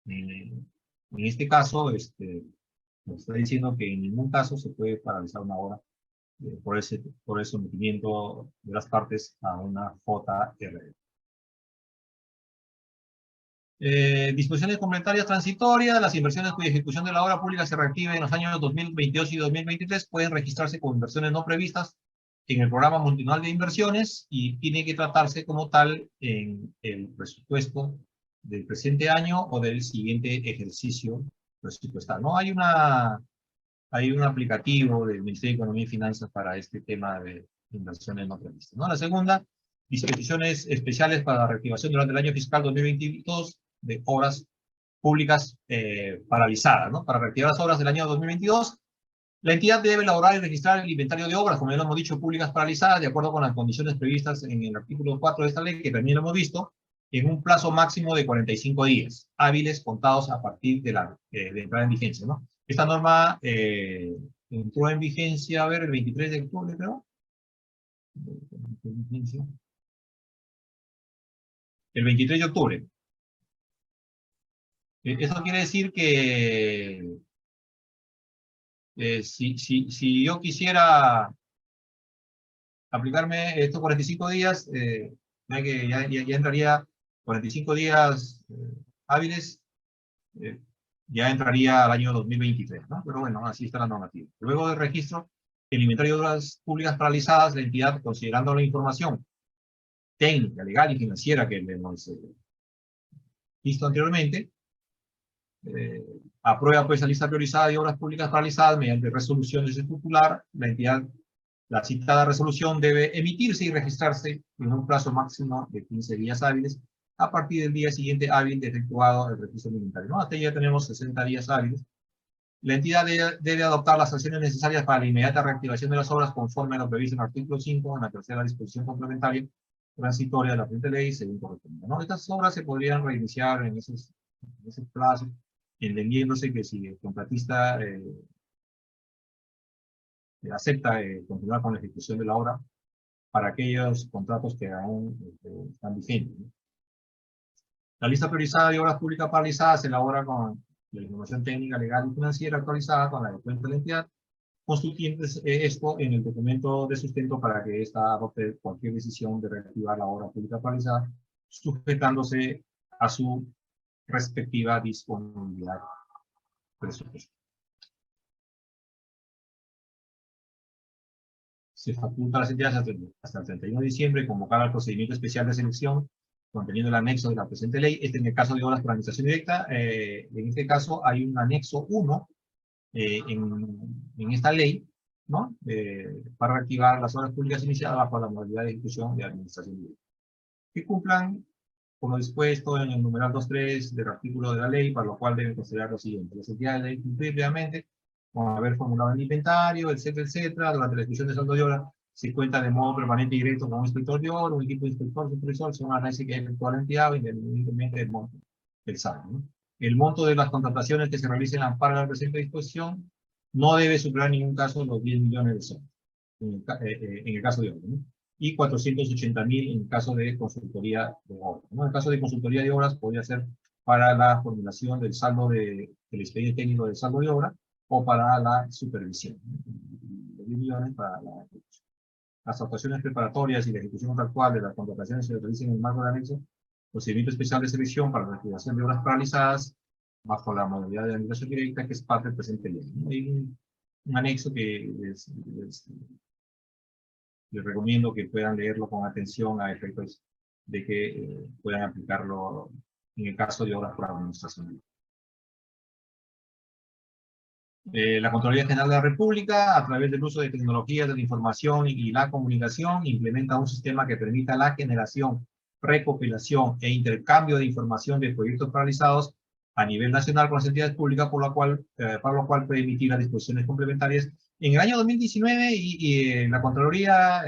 en este caso, nos está diciendo que en ningún caso se puede paralizar una obra por el sometimiento de las partes a una JRD. Disposiciones complementarias transitorias. Las inversiones cuya ejecución de la obra pública se reactive en los años 2022 y 2023 pueden registrarse como inversiones no previstas en el programa multianual de inversiones y tiene que tratarse como tal en el presupuesto del presente año o del siguiente ejercicio presupuestal. ¿No? Hay un aplicativo del Ministerio de Economía y Finanzas para este tema de inversiones no previstas, ¿no? La segunda, disposiciones especiales para la reactivación durante el año fiscal 2022 de obras públicas paralizadas, ¿no? Para reactivar las obras del año 2022, la entidad debe elaborar y registrar el inventario de obras, como ya lo hemos dicho, públicas paralizadas, de acuerdo con las condiciones previstas en el artículo 4 de esta ley, que también lo hemos visto, en un plazo máximo de 45 días, hábiles contados a partir de la entrada en vigencia, ¿no? Esta norma entró en vigencia, a ver, el 23 de octubre, creo. El 23 de octubre. Eso quiere decir que si yo quisiera aplicarme estos 45 días, ya entraría 45 días hábiles, ya entraría al año 2023, ¿no? Pero bueno, así está la normativa. Luego del registro, el inventario de obras públicas paralizadas, la entidad, considerando la información técnica, legal y financiera que hemos visto anteriormente, aprueba pues la lista priorizada de obras públicas paralizadas mediante resolución de su titular. La entidad, la citada resolución debe emitirse y registrarse en un plazo máximo de 15 días hábiles a partir del día siguiente hábil de efectuado el registro inventario, ¿no? Hasta ya tenemos 60 días hábiles. La entidad debe adoptar las acciones necesarias para la inmediata reactivación de las obras conforme a lo previsto en el artículo 5, en la tercera disposición complementaria transitoria de la presente ley, según corresponda, ¿no? Estas obras se podrían reiniciar en ese plazo, entendiéndose que si el contratista acepta continuar con la ejecución de la obra para aquellos contratos que aún están vigentes, ¿no? La lista priorizada de obras públicas paralizadas se elabora con la información técnica, legal y financiera actualizada con la de cuenta de la entidad, constituyendo esto en el documento de sustento para que ésta adopte cualquier decisión de reactivar la obra pública paralizada, sujetándose a su respectiva disponibilidad presupuestaria. Se faculta a las entidades hasta el 31 de diciembre convocar al procedimiento especial de selección conteniendo el anexo de la presente ley. En el caso de obras por administración directa, en este caso hay un anexo 1 en esta ley, ¿no? Para reactivar las obras públicas iniciadas bajo la modalidad de ejecución de administración directa, que cumplan con lo dispuesto en el numeral 2.3 del artículo de la ley, para lo cual deben considerar lo siguiente: las entidades deben cumplir previamente con haber formulado el inventario, etcétera, etcétera. Durante la ejecución de saldo de obra se cuenta de modo permanente y directo con un inspector de obra, un equipo de inspector supervisor, según la análisis que haya efectuado la entidad, independientemente del monto del saldo, ¿no? El monto de las contrataciones que se realicen al amparo de la presente disposición no debe superar en ningún caso los 10 millones de soles, en el caso de obra, ¿no? Y 480.000 en el caso de consultoría de obras, ¿no? En el caso de consultoría de obras podría ser para la formulación del saldo del expediente técnico del saldo de obra, o para la supervisión. 10 millones para las actuaciones preparatorias y la ejecución contractual de las contrataciones se realicen en el marco del anexo, procedimiento especial de selección para la liquidación de obras paralizadas bajo la modalidad de administración directa, que es parte del presente ley. Hay un anexo que les recomiendo que puedan leerlo con atención a efectos de que puedan aplicarlo en el caso de obras por administración. La Contraloría General de la República, a través del uso de tecnologías de la información y la comunicación, implementa un sistema que permita la generación, recopilación e intercambio de información de proyectos paralizados a nivel nacional con las entidades públicas, para lo cual puede emitir las disposiciones complementarias. En el año 2019 la Contraloría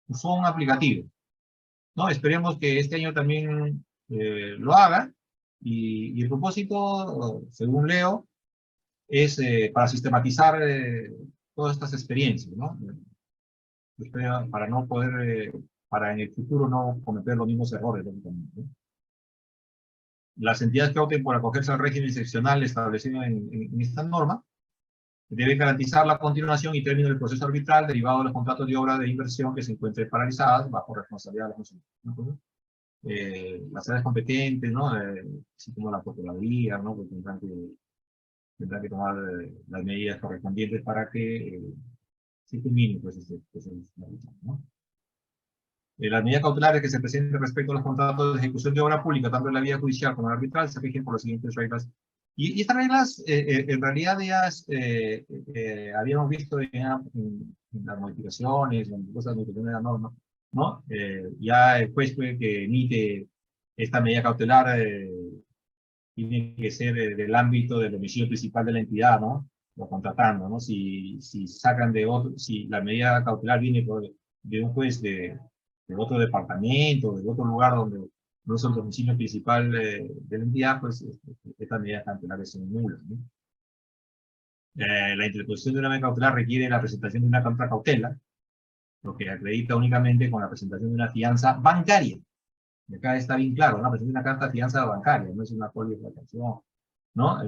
usó un aplicativo, ¿no? Esperemos que este año también lo haga, y el propósito, según leo, es para sistematizar todas estas experiencias, ¿no? Para no poder, para en el futuro no cometer los mismos errores, lógicamente, ¿no? Las entidades que opten por acogerse al régimen excepcional establecido en esta norma deben garantizar la continuación y término del proceso arbitral derivado de los contratos de obra de inversión que se encuentren paralizadas bajo responsabilidad de la consumidora, ¿no? Las áreas competentes, ¿no? Así como la Procuraduría, ¿no? Pues tendrán que tomar las medidas correspondientes para que se culmine, pues, ¿no? Las medidas cautelares que se presenten respecto a los contratos de ejecución de obra pública, tanto en la vía judicial como en la arbitral, se rigen por las siguientes reglas. Y estas reglas, en realidad, ya habíamos visto en las modificaciones, en cosas de la norma, ¿no? Ya el juez que emite esta medida cautelar tiene que ser del ámbito del domicilio principal de la entidad, ¿no? O contratando, ¿no? Si sacan de otro, si la medida cautelar viene de un juez de otro departamento, de otro lugar donde no es el domicilio principal de la entidad, pues estas medidas cautelares son nulas, ¿no? La interposición de una medida cautelar requiere la presentación de una contracautela, lo que acredita únicamente con la presentación de una fianza bancaria. Y acá está bien claro, ¿no? Presenta una carta de fianza bancaria, no es una poliofractación, ¿no?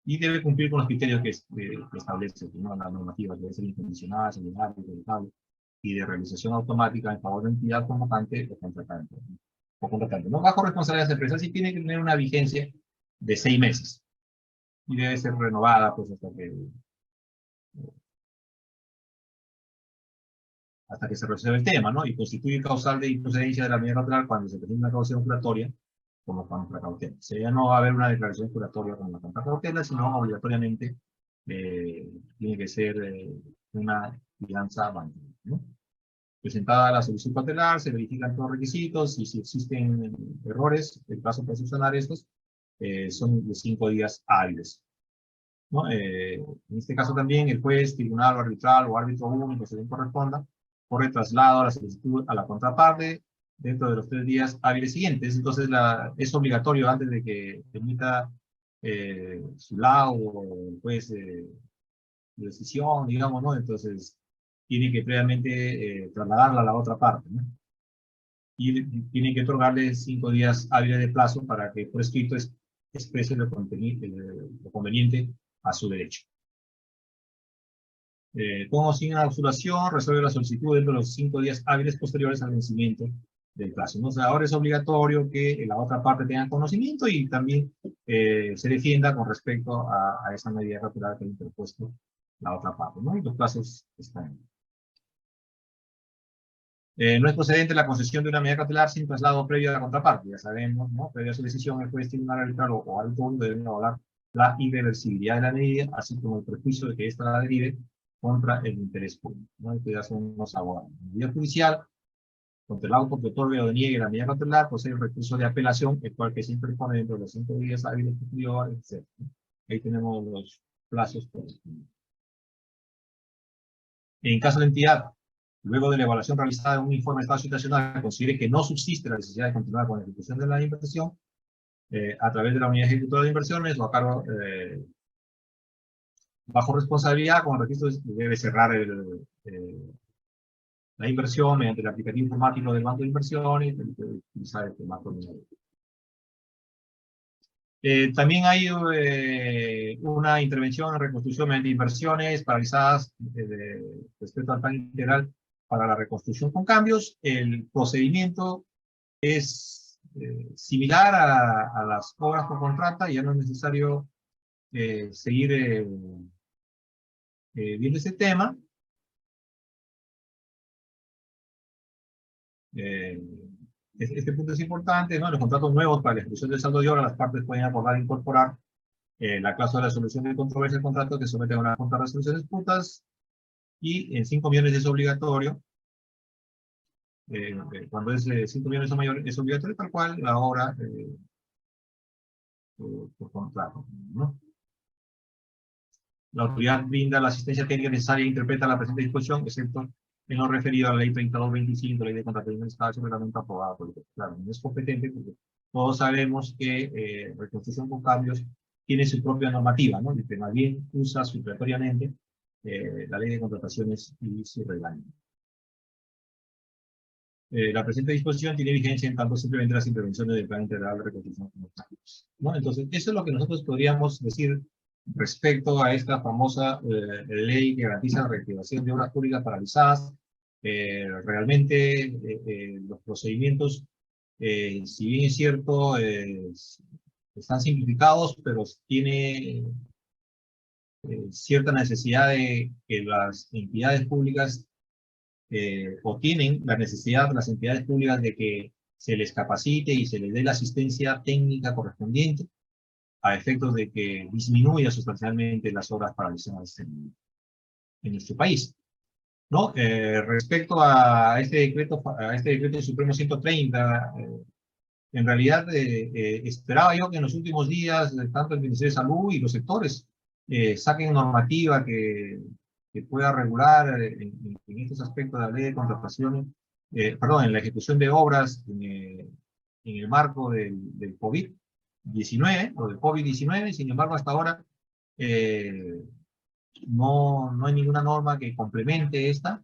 Y debe cumplir con los criterios que establece, ¿no? La normativa, debe ser incondicional, solidaria, ejecutable, y de realización automática en favor de la entidad convocante o contratante, ¿no? Bajo responsabilidad de empresas, sí tiene que tener una vigencia de 6 meses. Y debe ser renovada, pues, hasta que se resuelva el tema, ¿no? Y constituye causal de improcedencia de la medida cautelar cuando se presenta una causa juratoria como contracautela. O sea, ya no va a haber una declaración juratoria como la contracautela, sino obligatoriamente tiene que ser una fianza bancaria, ¿no? Presentada la solicitud cautelar, se verifican todos los requisitos, y si existen errores, el plazo para subsanar estos son de 5 días hábiles, ¿no? En este caso también el juez, tribunal o arbitral o árbitro único, según corresponda, corre traslado a la solicitud a la contraparte dentro de los 3 días hábiles siguientes. Entonces es obligatorio, antes de que emita su laudo el juez de decisión, digamos, ¿no? Entonces tiene que previamente trasladarla a la otra parte, ¿no? Y tiene que otorgarle 5 días hábiles de plazo para que por escrito exprese lo conveniente a su derecho. Con o sin absolución, resuelve la solicitud dentro de los 5 días hábiles posteriores al vencimiento del plazo, ¿no? O sea, ahora es obligatorio que la otra parte tenga conocimiento y también se defienda con respecto a esa medida cautelar que ha interpuesto la otra parte, ¿no? Y los plazos están. No es procedente la concesión de una medida cautelar sin traslado previo a la contraparte, ya sabemos, ¿no? Previo a su decisión, el juez tribunal arbitral o árbitro deben evaluar la irreversibilidad de la medida, así como el prejuicio de que ésta la derive contra el interés público, ¿no? Estos ya son unos abogados. En vía judicial, contra el auto que otorgue o deniegue la medida cautelar, posee el recurso de apelación, el cual que se interpone dentro de los 5 días hábiles posteriores, etc. Ahí tenemos los plazos correspondientes. En caso de entidad, luego de la evaluación realizada en un informe de estado situacional, considere que no subsiste la necesidad de continuar con la ejecución de la inversión, a través de la unidad ejecutora de inversiones o a cargo bajo responsabilidad, con el registro debe cerrar la inversión mediante el aplicativo informático del banco de inversiones y utilizar el formato de También hay una intervención en reconstrucción mediante inversiones paralizadas respecto al plan integral para la reconstrucción con cambios. El procedimiento es similar a las obras por contrata, ya no es necesario seguir viendo ese tema. Este punto es importante, ¿no? Los contratos nuevos para la ejecución del saldo de obra, las partes pueden acordar incorporar la cláusula de resolución de controversia del contrato que somete a una junta de resolución de disputas, y en 5 millones es obligatorio. Cuando es 5 millones o mayor es obligatorio, tal cual la obra por contrato, ¿no? La autoridad brinda la asistencia técnica necesaria e interpreta la presente disposición, excepto en lo referido a la ley 3225, ley de contratación del Estado, reglamento aprobado por el. Claro, no es competente porque todos sabemos que reconstrucción con cambios tiene su propia normativa, ¿no? Y que más bien usa supletoriamente la ley de contrataciones y su reglamento. La presente disposición tiene vigencia en tanto simplemente las intervenciones del Plan Integral de Reconstrucción con cambios, ¿no? Entonces, eso es lo que nosotros podríamos decir respecto a esta famosa ley que garantiza la reactivación de obras públicas paralizadas. Realmente los procedimientos, si bien es cierto, están simplificados, pero tiene cierta necesidad de que las entidades públicas, o tienen la necesidad las entidades públicas de que se les capacite y se les dé la asistencia técnica correspondiente a efectos de que disminuya sustancialmente las obras paralizadas en nuestro país, ¿no? Respecto a este decreto supremo 130, en realidad esperaba yo que en los últimos días tanto el Ministerio de Salud y los sectores saquen normativa que pueda regular en estos aspectos de la ley de contrataciones, perdón, en la ejecución de obras en el marco del COVID-19 o del COVID-19. Sin embargo, hasta ahora no hay ninguna norma que complemente esta,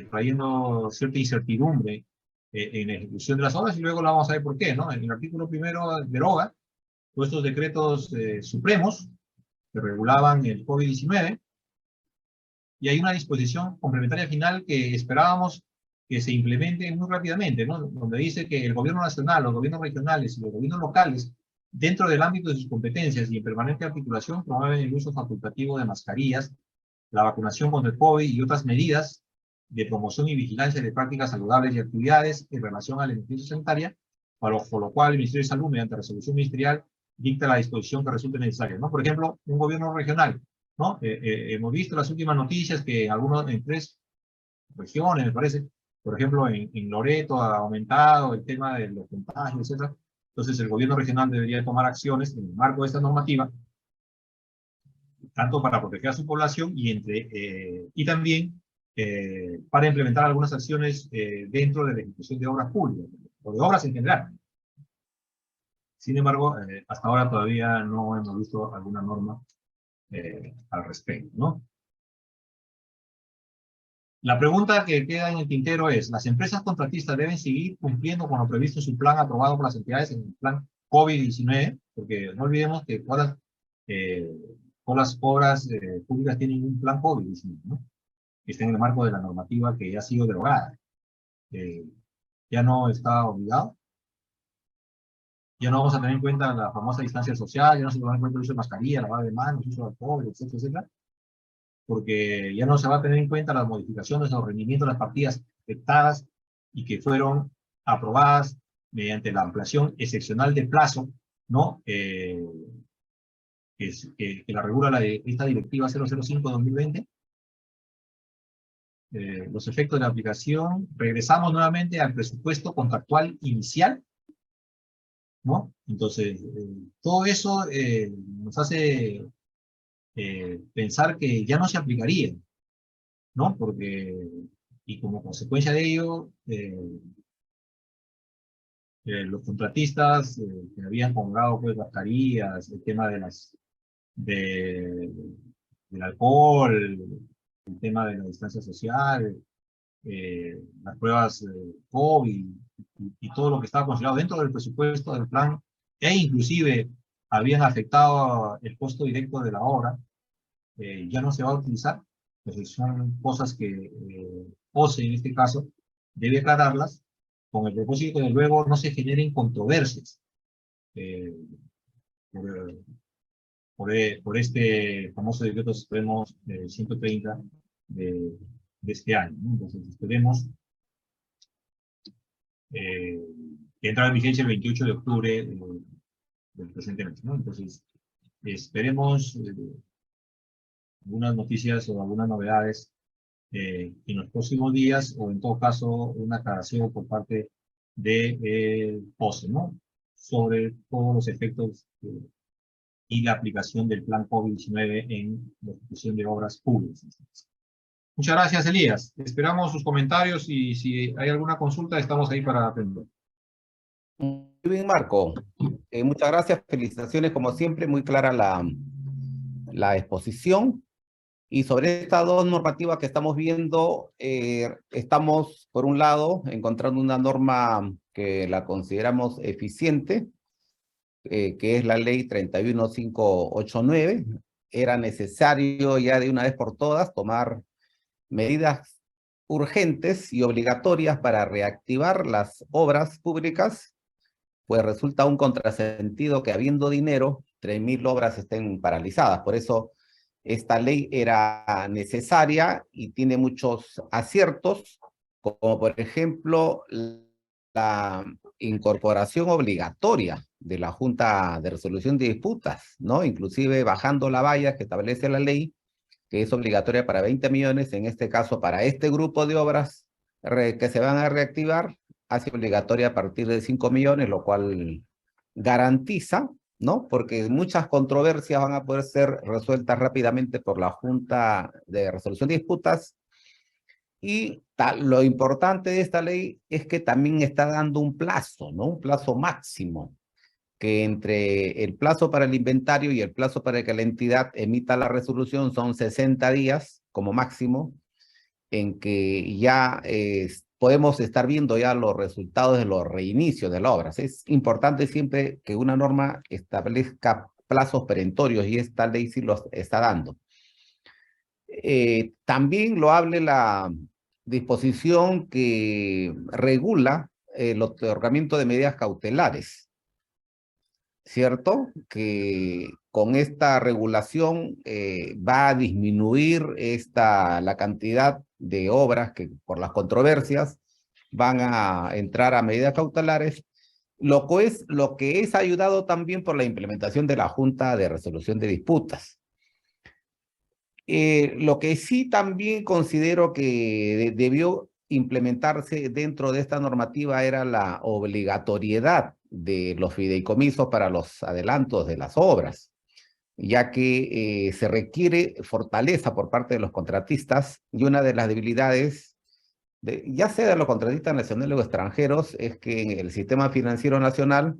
trayendo cierta incertidumbre en la ejecución de las obras, y luego la vamos a ver por qué, ¿no? En el artículo primero deroga todos estos decretos supremos que regulaban el COVID-19, y hay una disposición complementaria final que esperábamos que se implemente muy rápidamente, ¿no? Donde dice que el gobierno nacional, los gobiernos regionales y los gobiernos locales, dentro del ámbito de sus competencias y en permanente articulación, promueven el uso facultativo de mascarillas, la vacunación contra el COVID y otras medidas de promoción y vigilancia de prácticas saludables y actividades en relación a la emergencia sanitaria, por lo cual el Ministerio de Salud, mediante resolución ministerial, dicta la disposición que resulte necesaria, ¿no? Por ejemplo, un gobierno regional, ¿no? Hemos visto las últimas noticias que en 3 regiones, me parece, por ejemplo, en Loreto ha aumentado el tema de los contagios, etc. Entonces, el gobierno regional debería tomar acciones en el marco de esta normativa, tanto para proteger a su población y también para implementar algunas acciones dentro de la ejecución de obras públicas, o de obras en general. Sin embargo, hasta ahora todavía no hemos visto alguna norma al respecto, ¿no? La pregunta que queda en el tintero es, ¿las empresas contratistas deben seguir cumpliendo con lo previsto en su plan aprobado por las entidades en el plan COVID-19? Porque no olvidemos que todas las obras públicas tienen un plan COVID-19, ¿no? Que está en el marco de la normativa que ya ha sido derogada. Ya no está obligado. Ya no vamos a tener en cuenta la famosa distancia social, ya no se va a tener en cuenta el uso de mascarilla, lavado de manos, uso de alcohol, etcétera, etcétera, porque ya no se va a tener en cuenta las modificaciones o rendimientos de las partidas afectadas y que fueron aprobadas mediante la ampliación excepcional de plazo, ¿no? Que la regula esta directiva 005-2020. Los efectos de la aplicación, regresamos nuevamente al presupuesto contractual inicial, ¿no? Entonces, todo eso nos hace pensar que ya no se aplicaría, ¿no? Porque, y como consecuencia de ello, los contratistas que habían comprado pues mascarillas, el tema del alcohol, el tema de la distancia social, las pruebas COVID y todo lo que estaba considerado dentro del presupuesto del plan, e inclusive habían afectado el costo directo de la obra, ya no se va a utilizar. Entonces son cosas que OCE, en este caso, debe aclararlas con el propósito de que luego no se generen controversias por, por este famoso decreto supremo 130 de este año, ¿no? Entonces esperemos que entra en vigencia el 28 de octubre del presente mes, ¿no? Entonces esperemos algunas noticias o algunas novedades en los próximos días, o en todo caso una aclaración por parte de OCE, ¿no? Sobre todos los efectos y la aplicación del plan COVID-19 en la ejecución de obras públicas. Muchas gracias, Elías. Esperamos sus comentarios y si hay alguna consulta, estamos ahí para atender. Muy bien, Marco. Muchas gracias, felicitaciones como siempre, muy clara la exposición. Y sobre estas dos normativas que estamos viendo, estamos, por un lado, encontrando una norma que la consideramos eficiente, que es la ley 31589. Era necesario ya de una vez por todas tomar medidas urgentes y obligatorias para reactivar las obras públicas, pues resulta un contrasentido que habiendo dinero, 3.000 obras estén paralizadas. Por eso esta ley era necesaria y tiene muchos aciertos, como por ejemplo la incorporación obligatoria de la Junta de Resolución de Disputas, ¿no? Inclusive bajando la valla que establece la ley, que es obligatoria para 20 millones, en este caso para este grupo de obras que se van a reactivar, hace obligatoria a partir de 5 millones, lo cual garantiza, ¿no? Porque muchas controversias van a poder ser resueltas rápidamente por la Junta de Resolución de Disputas. Y lo importante de esta ley es que también está dando un plazo, ¿no? Un plazo máximo, que entre el plazo para el inventario y el plazo para que la entidad emita la resolución son 60 días como máximo, en que ya podemos estar viendo ya los resultados de los reinicios de las obras. Es importante siempre que una norma establezca plazos perentorios y esta ley sí los está dando. También lo hable la disposición que regula el otorgamiento de medidas cautelares, ¿cierto? Que con esta regulación va a disminuir la cantidad de obras que por las controversias van a entrar a medidas cautelares, lo que es ayudado también por la implementación de la Junta de Resolución de Disputas. Lo que sí también considero que debió implementarse dentro de esta normativa era la obligatoriedad de los fideicomisos para los adelantos de las obras, ya que se requiere fortaleza por parte de los contratistas, y una de las debilidades, ya sea de los contratistas nacionales o extranjeros, es que en el sistema financiero nacional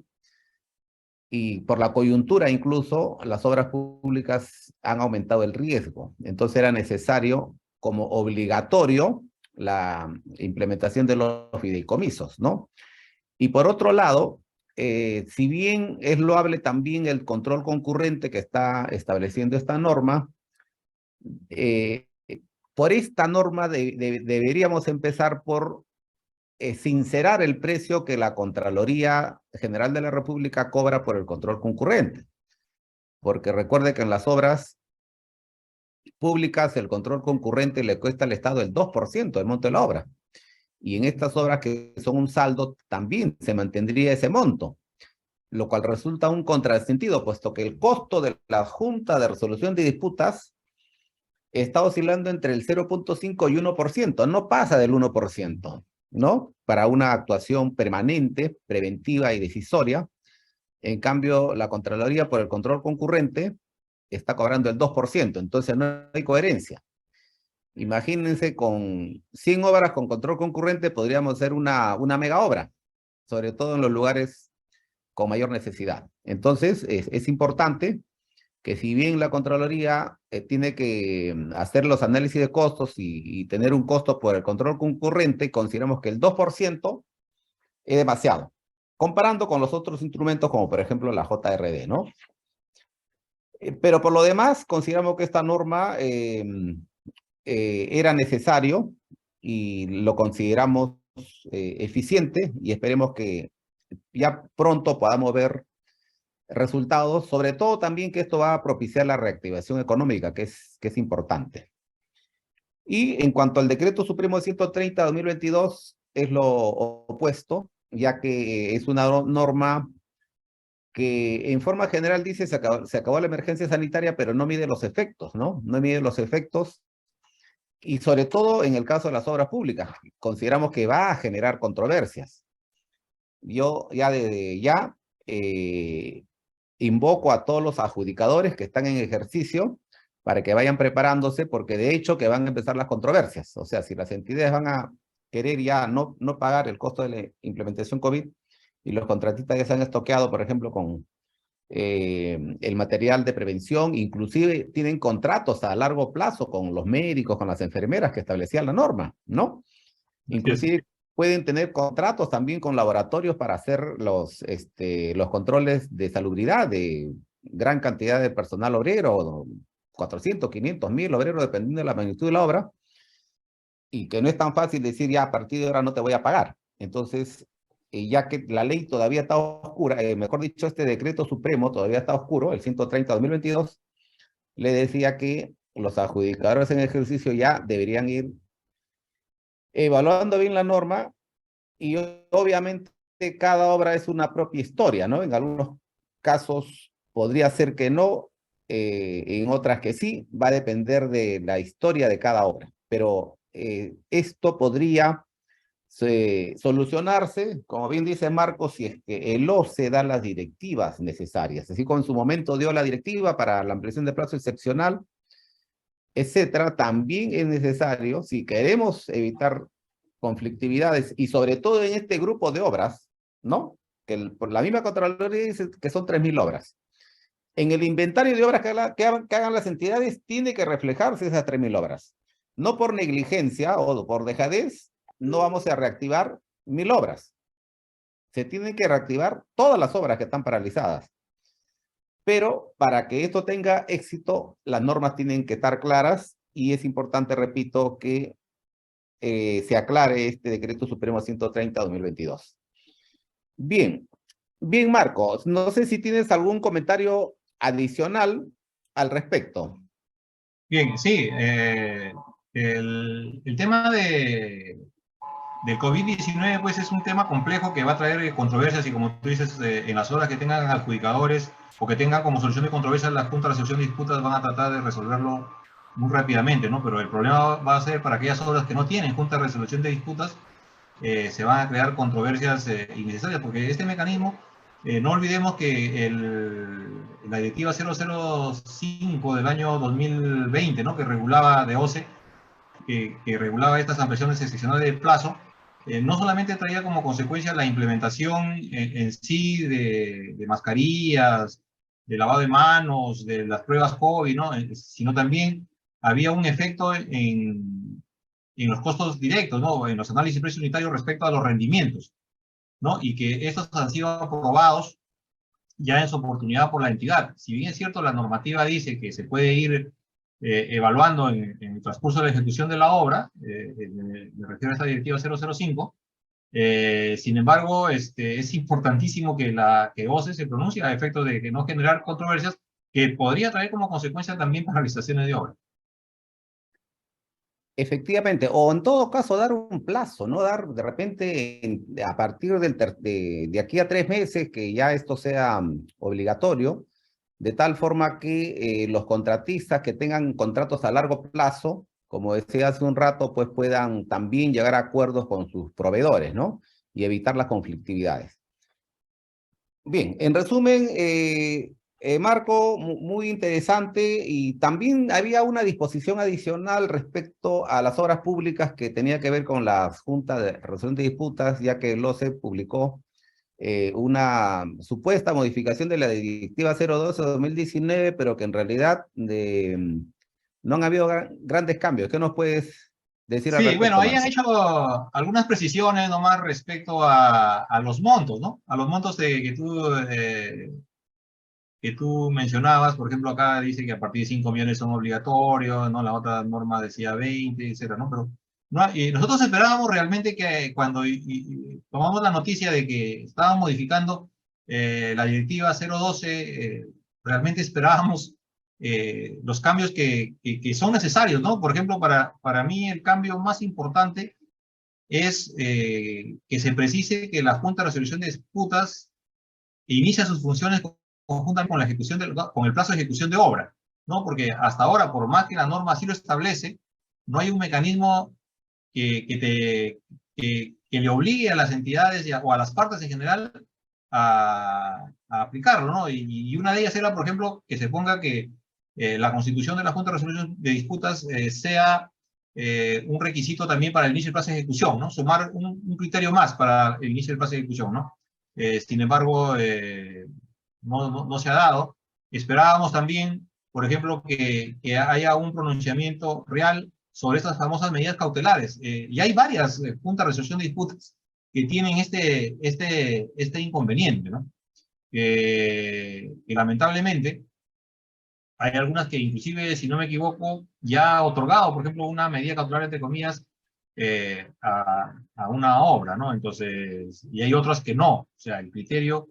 y por la coyuntura incluso, las obras públicas han aumentado el riesgo. Entonces era necesario como obligatorio la implementación de los fideicomisos, ¿no? Y por otro lado, si bien es loable también el control concurrente que está estableciendo esta norma, por esta norma deberíamos empezar por sincerar el precio que la Contraloría General de la República cobra por el control concurrente. Porque recuerde que en las obras públicas el control concurrente le cuesta al Estado el 2% del monto de la obra. Y en estas obras que son un saldo también se mantendría ese monto, lo cual resulta un contrasentido, puesto que el costo de la Junta de Resolución de Disputas está oscilando entre el 0.5 y 1%, no pasa del 1%, ¿no? Para una actuación permanente, preventiva y decisoria. En cambio, la Contraloría por el control concurrente está cobrando el 2%, entonces no hay coherencia. Imagínense, con 100 obras con control concurrente podríamos hacer una mega obra, sobre todo en los lugares con mayor necesidad. Entonces, es importante que si bien la Contraloría tiene que hacer los análisis de costos y tener un costo por el control concurrente, consideramos que el 2% es demasiado, comparando con los otros instrumentos como por ejemplo la JRD, ¿no? Pero por lo demás, consideramos que esta norma era necesario y lo consideramos eficiente y esperemos que ya pronto podamos ver resultados, sobre todo también que esto va a propiciar la reactivación económica, que es importante. Y en cuanto al decreto supremo 130/2022, es lo opuesto, ya que es una norma que en forma general dice se acabó la emergencia sanitaria, pero no mide los efectos, ¿no? No mide los efectos y sobre todo en el caso de las obras públicas, consideramos que va a generar controversias. Yo ya desde ya invoco a todos los adjudicadores que están en ejercicio para que vayan preparándose, porque de hecho que van a empezar las controversias. O sea, si las entidades van a querer ya no pagar el costo de la implementación COVID y los contratistas ya se han estoqueado, por ejemplo, con el material de prevención, inclusive tienen contratos a largo plazo con los médicos, con las enfermeras que establecía la norma, ¿no? Así es. Inclusive pueden tener contratos también con laboratorios para hacer los controles de salubridad de gran cantidad de personal obrero, 400, 500, 1000 obreros, dependiendo de la magnitud de la obra, y que no es tan fácil decir ya a partir de ahora no te voy a pagar. Entonces, ya que la ley todavía está oscura, mejor dicho, este decreto supremo todavía está oscuro, el 130/2022, le decía que los adjudicadores en ejercicio ya deberían ir evaluando bien la norma y obviamente cada obra es una propia historia, ¿no? En algunos casos podría ser que no, en otras que sí, va a depender de la historia de cada obra, pero esto podría solucionarse, como bien dice Marcos, si es que el OCE da las directivas necesarias, así como en su momento dio la directiva para la ampliación de plazo excepcional, etcétera. También es necesario, si queremos evitar conflictividades y sobre todo en este grupo de obras, ¿no? Que por la misma Contraloría dice que son 3000 obras. En el inventario de obras que hagan las entidades tiene que reflejarse esas 3000 obras. No por negligencia o por dejadez, no vamos a reactivar 1000 obras. Se tienen que reactivar todas las obras que están paralizadas. Pero para que esto tenga éxito, las normas tienen que estar claras y es importante, repito, que se aclare este decreto supremo 130/2022. Bien, bien, Marcos, no sé si tienes algún comentario adicional al respecto. Bien, sí. El tema del COVID-19 pues es un tema complejo que va a traer controversias y como tú dices, en las obras que tengan adjudicadores o que tengan como solución de controversias las juntas de resolución de disputas van a tratar de resolverlo muy rápidamente, ¿no? Pero el problema va a ser para aquellas obras que no tienen junta de resolución de disputas, se van a crear controversias innecesarias, porque este mecanismo, no olvidemos que la directiva 005 del año 2020, ¿no? Que regulaba de OCE, que regulaba estas ampliaciones excepcionales de plazo, no solamente traía como consecuencia la implementación en sí de mascarillas, de lavado de manos, de las pruebas COVID, ¿no? Sino también había un efecto en los costos directos, ¿no? En los análisis de precios unitarios respecto a los rendimientos, ¿no? Y que estos han sido aprobados ya en su oportunidad por la entidad. Si bien es cierto, la normativa dice que se puede ir evaluando en el transcurso de la ejecución de la obra, me refiero a esta directiva 005, sin embargo, es importantísimo que OCE se pronuncie a efecto de que no generar controversias que podría traer como consecuencia también paralizaciones de obra. Efectivamente, o en todo caso dar un plazo, ¿no? Dar de repente a partir de aquí a 3 meses que ya esto sea obligatorio, de tal forma que los contratistas que tengan contratos a largo plazo, como decía hace un rato, pues puedan también llegar a acuerdos con sus proveedores, ¿no? Y evitar las conflictividades. Bien, en resumen, Marco, muy interesante y también había una disposición adicional respecto a las obras públicas que tenía que ver con la Junta de Resolución de Disputas, ya que el OCE publicó una supuesta modificación de la Directiva 012/2019, pero que en realidad no han habido grandes cambios. ¿Qué nos puedes decir al Sí, bueno, respecto, ahí han Marco? hecho algunas precisiones nomás respecto a los montos, ¿no? A los montos que tú que tú mencionabas, por ejemplo, acá dice que a partir de 5 millones son obligatorios, ¿no? La otra norma decía 20, etcétera, ¿no? Pero no, y nosotros esperábamos realmente que cuando tomamos la noticia de que estaban modificando la directiva 012, realmente esperábamos los cambios que son necesarios, ¿no? Por ejemplo, para mí el cambio más importante es que se precise que la Junta de Resolución de Disputas inicia sus funciones conjuntamente con la ejecución con el plazo de ejecución de obra, ¿no? Porque hasta ahora, por más que la norma así lo establece, no hay un mecanismo que le obligue a las entidades o a las partes en general a aplicarlo, ¿no? Y una de ellas era, por ejemplo, que se ponga que la constitución de la Junta de Resolución de Disputas sea un requisito también para el inicio del plazo de ejecución, ¿no? Sumar un criterio más para el inicio del plazo de ejecución, ¿no? Sin embargo, no se ha dado. Esperábamos también, por ejemplo, que haya un pronunciamiento real sobre estas famosas medidas cautelares. Y hay varias juntas de resolución de disputas que tienen este inconveniente, ¿no? Que lamentablemente hay algunas que inclusive, si no me equivoco, ya ha otorgado, por ejemplo, una medida cautelar, entre comillas, a una obra, ¿no? Entonces, y hay otras que no. O sea, el criterio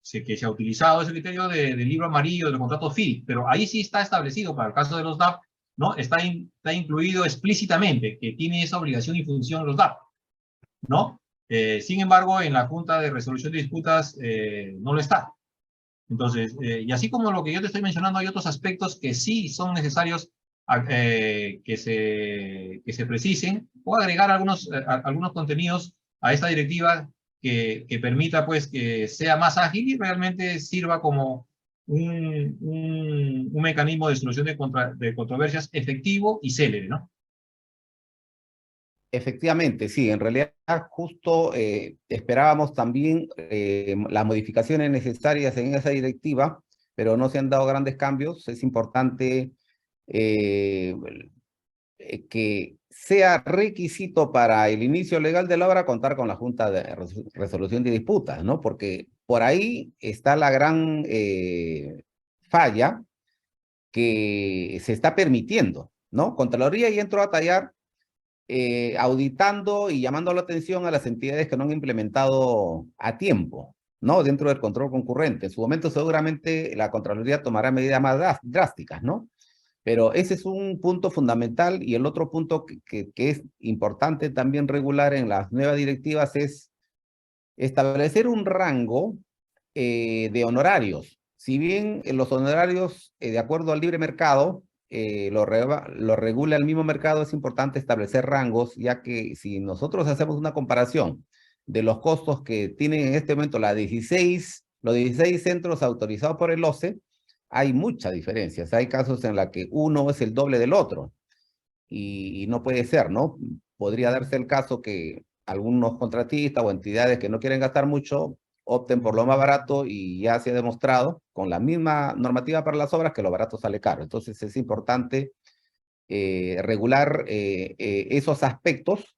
que se ha utilizado es el criterio del libro amarillo del contrato FI, pero ahí sí está establecido, para el caso de los DAP, ¿no? Está incluido explícitamente que tiene esa obligación y función los DAP, ¿no? Sin embargo, en la Junta de Resolución de Disputas no lo está. Entonces, y así como lo que yo te estoy mencionando, hay otros aspectos que sí son necesarios que se precisen, o agregar algunos contenidos a esta directiva que permita pues que sea más ágil y realmente sirva como un mecanismo de solución de controversias efectivo y célere, ¿no? Efectivamente, sí, en realidad justo esperábamos también las modificaciones necesarias en esa directiva, pero no se han dado grandes cambios. Es importante eh, que sea requisito para el inicio legal de la obra contar con la Junta de Resolución de Disputas, ¿no? Porque por ahí está la gran falla que se está permitiendo, ¿no? Contraloría y entró a tallar auditando y llamando la atención a las entidades que no han implementado a tiempo, ¿no? Dentro del control concurrente. En su momento seguramente la Contraloría tomará medidas más drásticas, ¿no? Pero ese es un punto fundamental y el otro punto que es importante también regular en las nuevas directivas es establecer un rango de honorarios. Si bien los honorarios, de acuerdo al libre mercado, lo regula el mismo mercado, es importante establecer rangos, ya que si nosotros hacemos una comparación de los costos que tienen en este momento los 16 centros autorizados por el OCE, hay muchas diferencias. Hay casos en los que uno es el doble del otro y no puede ser, ¿no? Podría darse el caso que algunos contratistas o entidades que no quieren gastar mucho opten por lo más barato y ya se ha demostrado con la misma normativa para las obras que lo barato sale caro. Entonces es importante regular esos aspectos.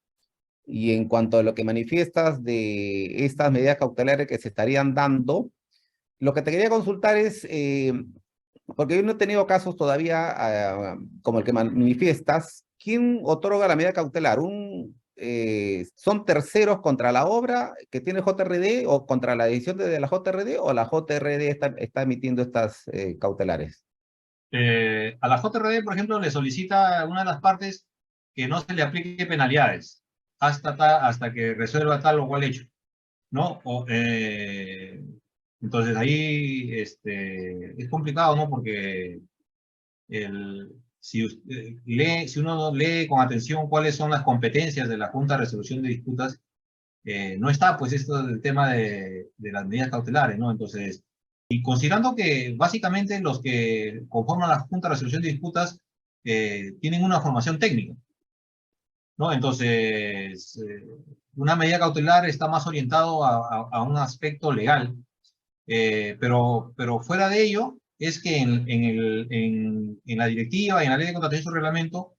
Y en cuanto a lo que manifiestas de estas medidas cautelares que se estarían dando, lo que te quería consultar es, porque yo no he tenido casos todavía como el que manifiestas, ¿quién otorga la medida cautelar? ¿Son terceros contra la obra que tiene JRD o contra la decisión de la JRD o la JRD está emitiendo estas cautelares? A la JRD, por ejemplo, le solicita a una de las partes que no se le aplique penalidades hasta que resuelva tal o cual hecho, ¿no? Entonces ahí es complicado, ¿no? Porque si uno lee con atención cuáles son las competencias de la Junta de Resolución de Disputas, no está pues esto del tema de las medidas cautelares, ¿no? Entonces, y considerando que básicamente los que conforman la Junta de Resolución de Disputas tienen una formación técnica, ¿no? Entonces, una medida cautelar está más orientado a un aspecto legal, pero fuera de ello, es que en la directiva y en la ley de contratación y su reglamento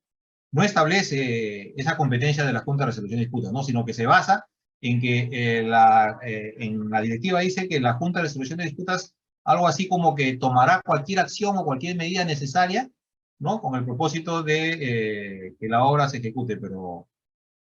no establece esa competencia de la Junta de Resolución de Disputas, ¿no? Sino que se basa en que en la directiva dice que la Junta de Resolución de Disputas algo así como que tomará cualquier acción o cualquier medida necesaria, ¿no? Con el propósito de que la obra se ejecute, pero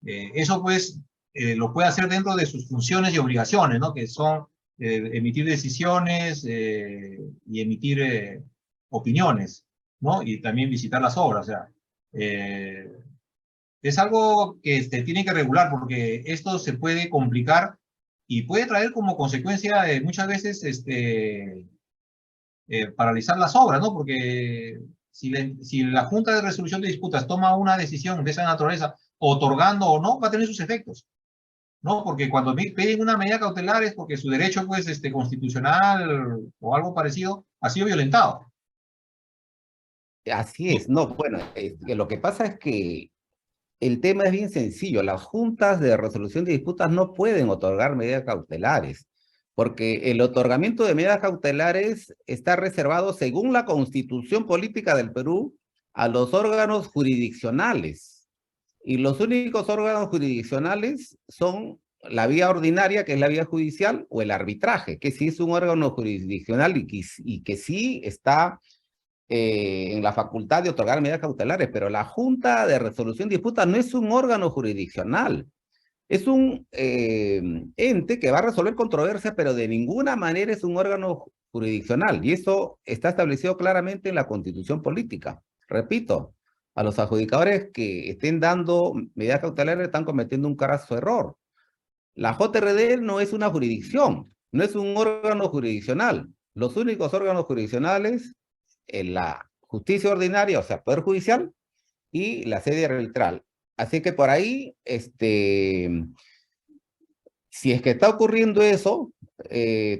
eso pues lo puede hacer dentro de sus funciones y obligaciones, ¿no? Que son emitir decisiones y emitir opiniones, ¿no? Y también visitar las obras, o sea, eh, es algo que tiene que regular porque esto se puede complicar y puede traer como consecuencia muchas veces paralizar las obras, ¿no? Porque si la Junta de Resolución de Disputas toma una decisión de esa naturaleza, otorgando o no, va a tener sus efectos, ¿no? Porque cuando piden una medida cautelar es porque su derecho, pues, constitucional o algo parecido ha sido violentado. Así es, no, bueno, que lo que pasa es que el tema es bien sencillo. Las juntas de resolución de disputas no pueden otorgar medidas cautelares, porque el otorgamiento de medidas cautelares está reservado, según la Constitución Política del Perú, a los órganos jurisdiccionales. Y los únicos órganos jurisdiccionales son la vía ordinaria, que es la vía judicial, o el arbitraje, que sí es un órgano jurisdiccional y que sí está en la facultad de otorgar medidas cautelares, pero la Junta de Resolución de Disputas no es un órgano jurisdiccional, es un ente que va a resolver controversias, pero de ninguna manera es un órgano jurisdiccional, y eso está establecido claramente en la Constitución Política. Repito, a los adjudicadores que estén dando medidas cautelares están cometiendo un carazo error. La JRD no es una jurisdicción, no es un órgano jurisdiccional. Los únicos órganos jurisdiccionales en la justicia ordinaria, o sea, Poder Judicial, y la sede arbitral. Así que por ahí, si es que está ocurriendo eso,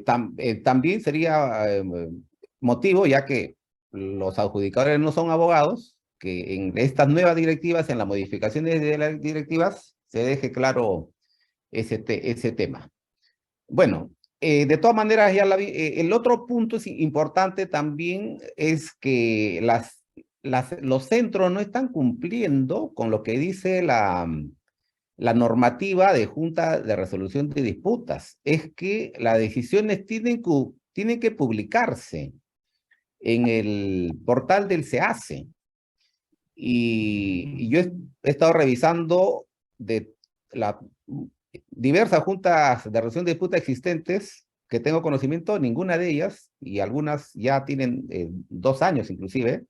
también sería motivo, ya que los adjudicadores no son abogados, que en estas nuevas directivas, en las modificaciones de las directivas, se deje claro ese tema. Bueno, de todas maneras, el otro punto importante también es que los centros no están cumpliendo con lo que dice la normativa de Junta de Resolución de Disputas. Es que las decisiones tienen que publicarse en el portal del SEACE. Y yo he estado revisando de las diversas juntas de resolución de disputa existentes que tengo conocimiento, ninguna de ellas, y algunas ya tienen 2 años inclusive,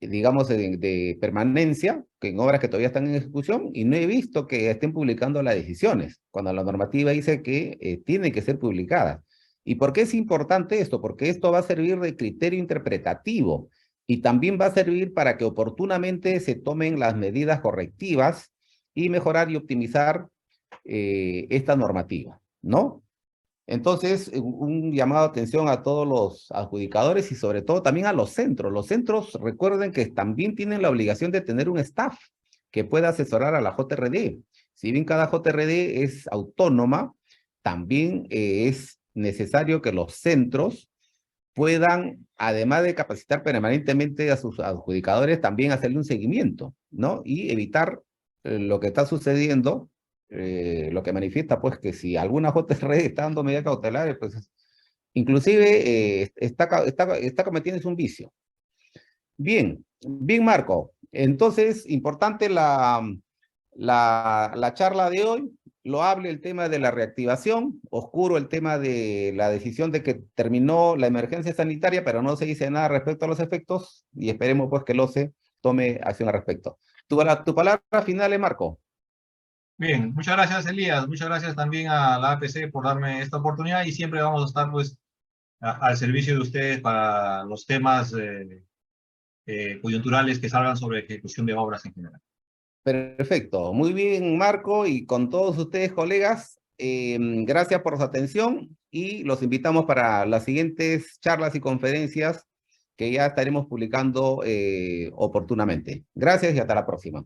digamos, de permanencia, que en obras que todavía están en ejecución, y no he visto que estén publicando las decisiones, cuando la normativa dice que tiene que ser publicada. ¿Y por qué es importante esto? Porque esto va a servir de criterio interpretativo y también va a servir para que oportunamente se tomen las medidas correctivas y mejorar y optimizar esta normativa, ¿no? Entonces, un llamado de atención a todos los adjudicadores y sobre todo también a los centros. Los centros, recuerden que también tienen la obligación de tener un staff que pueda asesorar a la JRD. Si bien cada JRD es autónoma, también es necesario que los centros puedan, además de capacitar permanentemente a sus adjudicadores, también hacerle un seguimiento, ¿no? Y evitar lo que está sucediendo, lo que manifiesta, pues, que si alguna JRD está dando medidas cautelares, pues, inclusive está cometiendo un vicio. Bien, bien, Marco. Entonces, importante la charla de hoy. Loable el tema de la reactivación, oscuro el tema de la decisión de que terminó la emergencia sanitaria, pero no se dice nada respecto a los efectos, y esperemos pues que el OCE tome acción al respecto. Tu palabra final, Marco. Bien, muchas gracias, Elías. Muchas gracias también a la APC por darme esta oportunidad y siempre vamos a estar pues al servicio de ustedes para los temas coyunturales que salgan sobre ejecución de obras en general. Perfecto, muy bien, Marco, y con todos ustedes, colegas, gracias por su atención y los invitamos para las siguientes charlas y conferencias que ya estaremos publicando oportunamente. Gracias y hasta la próxima.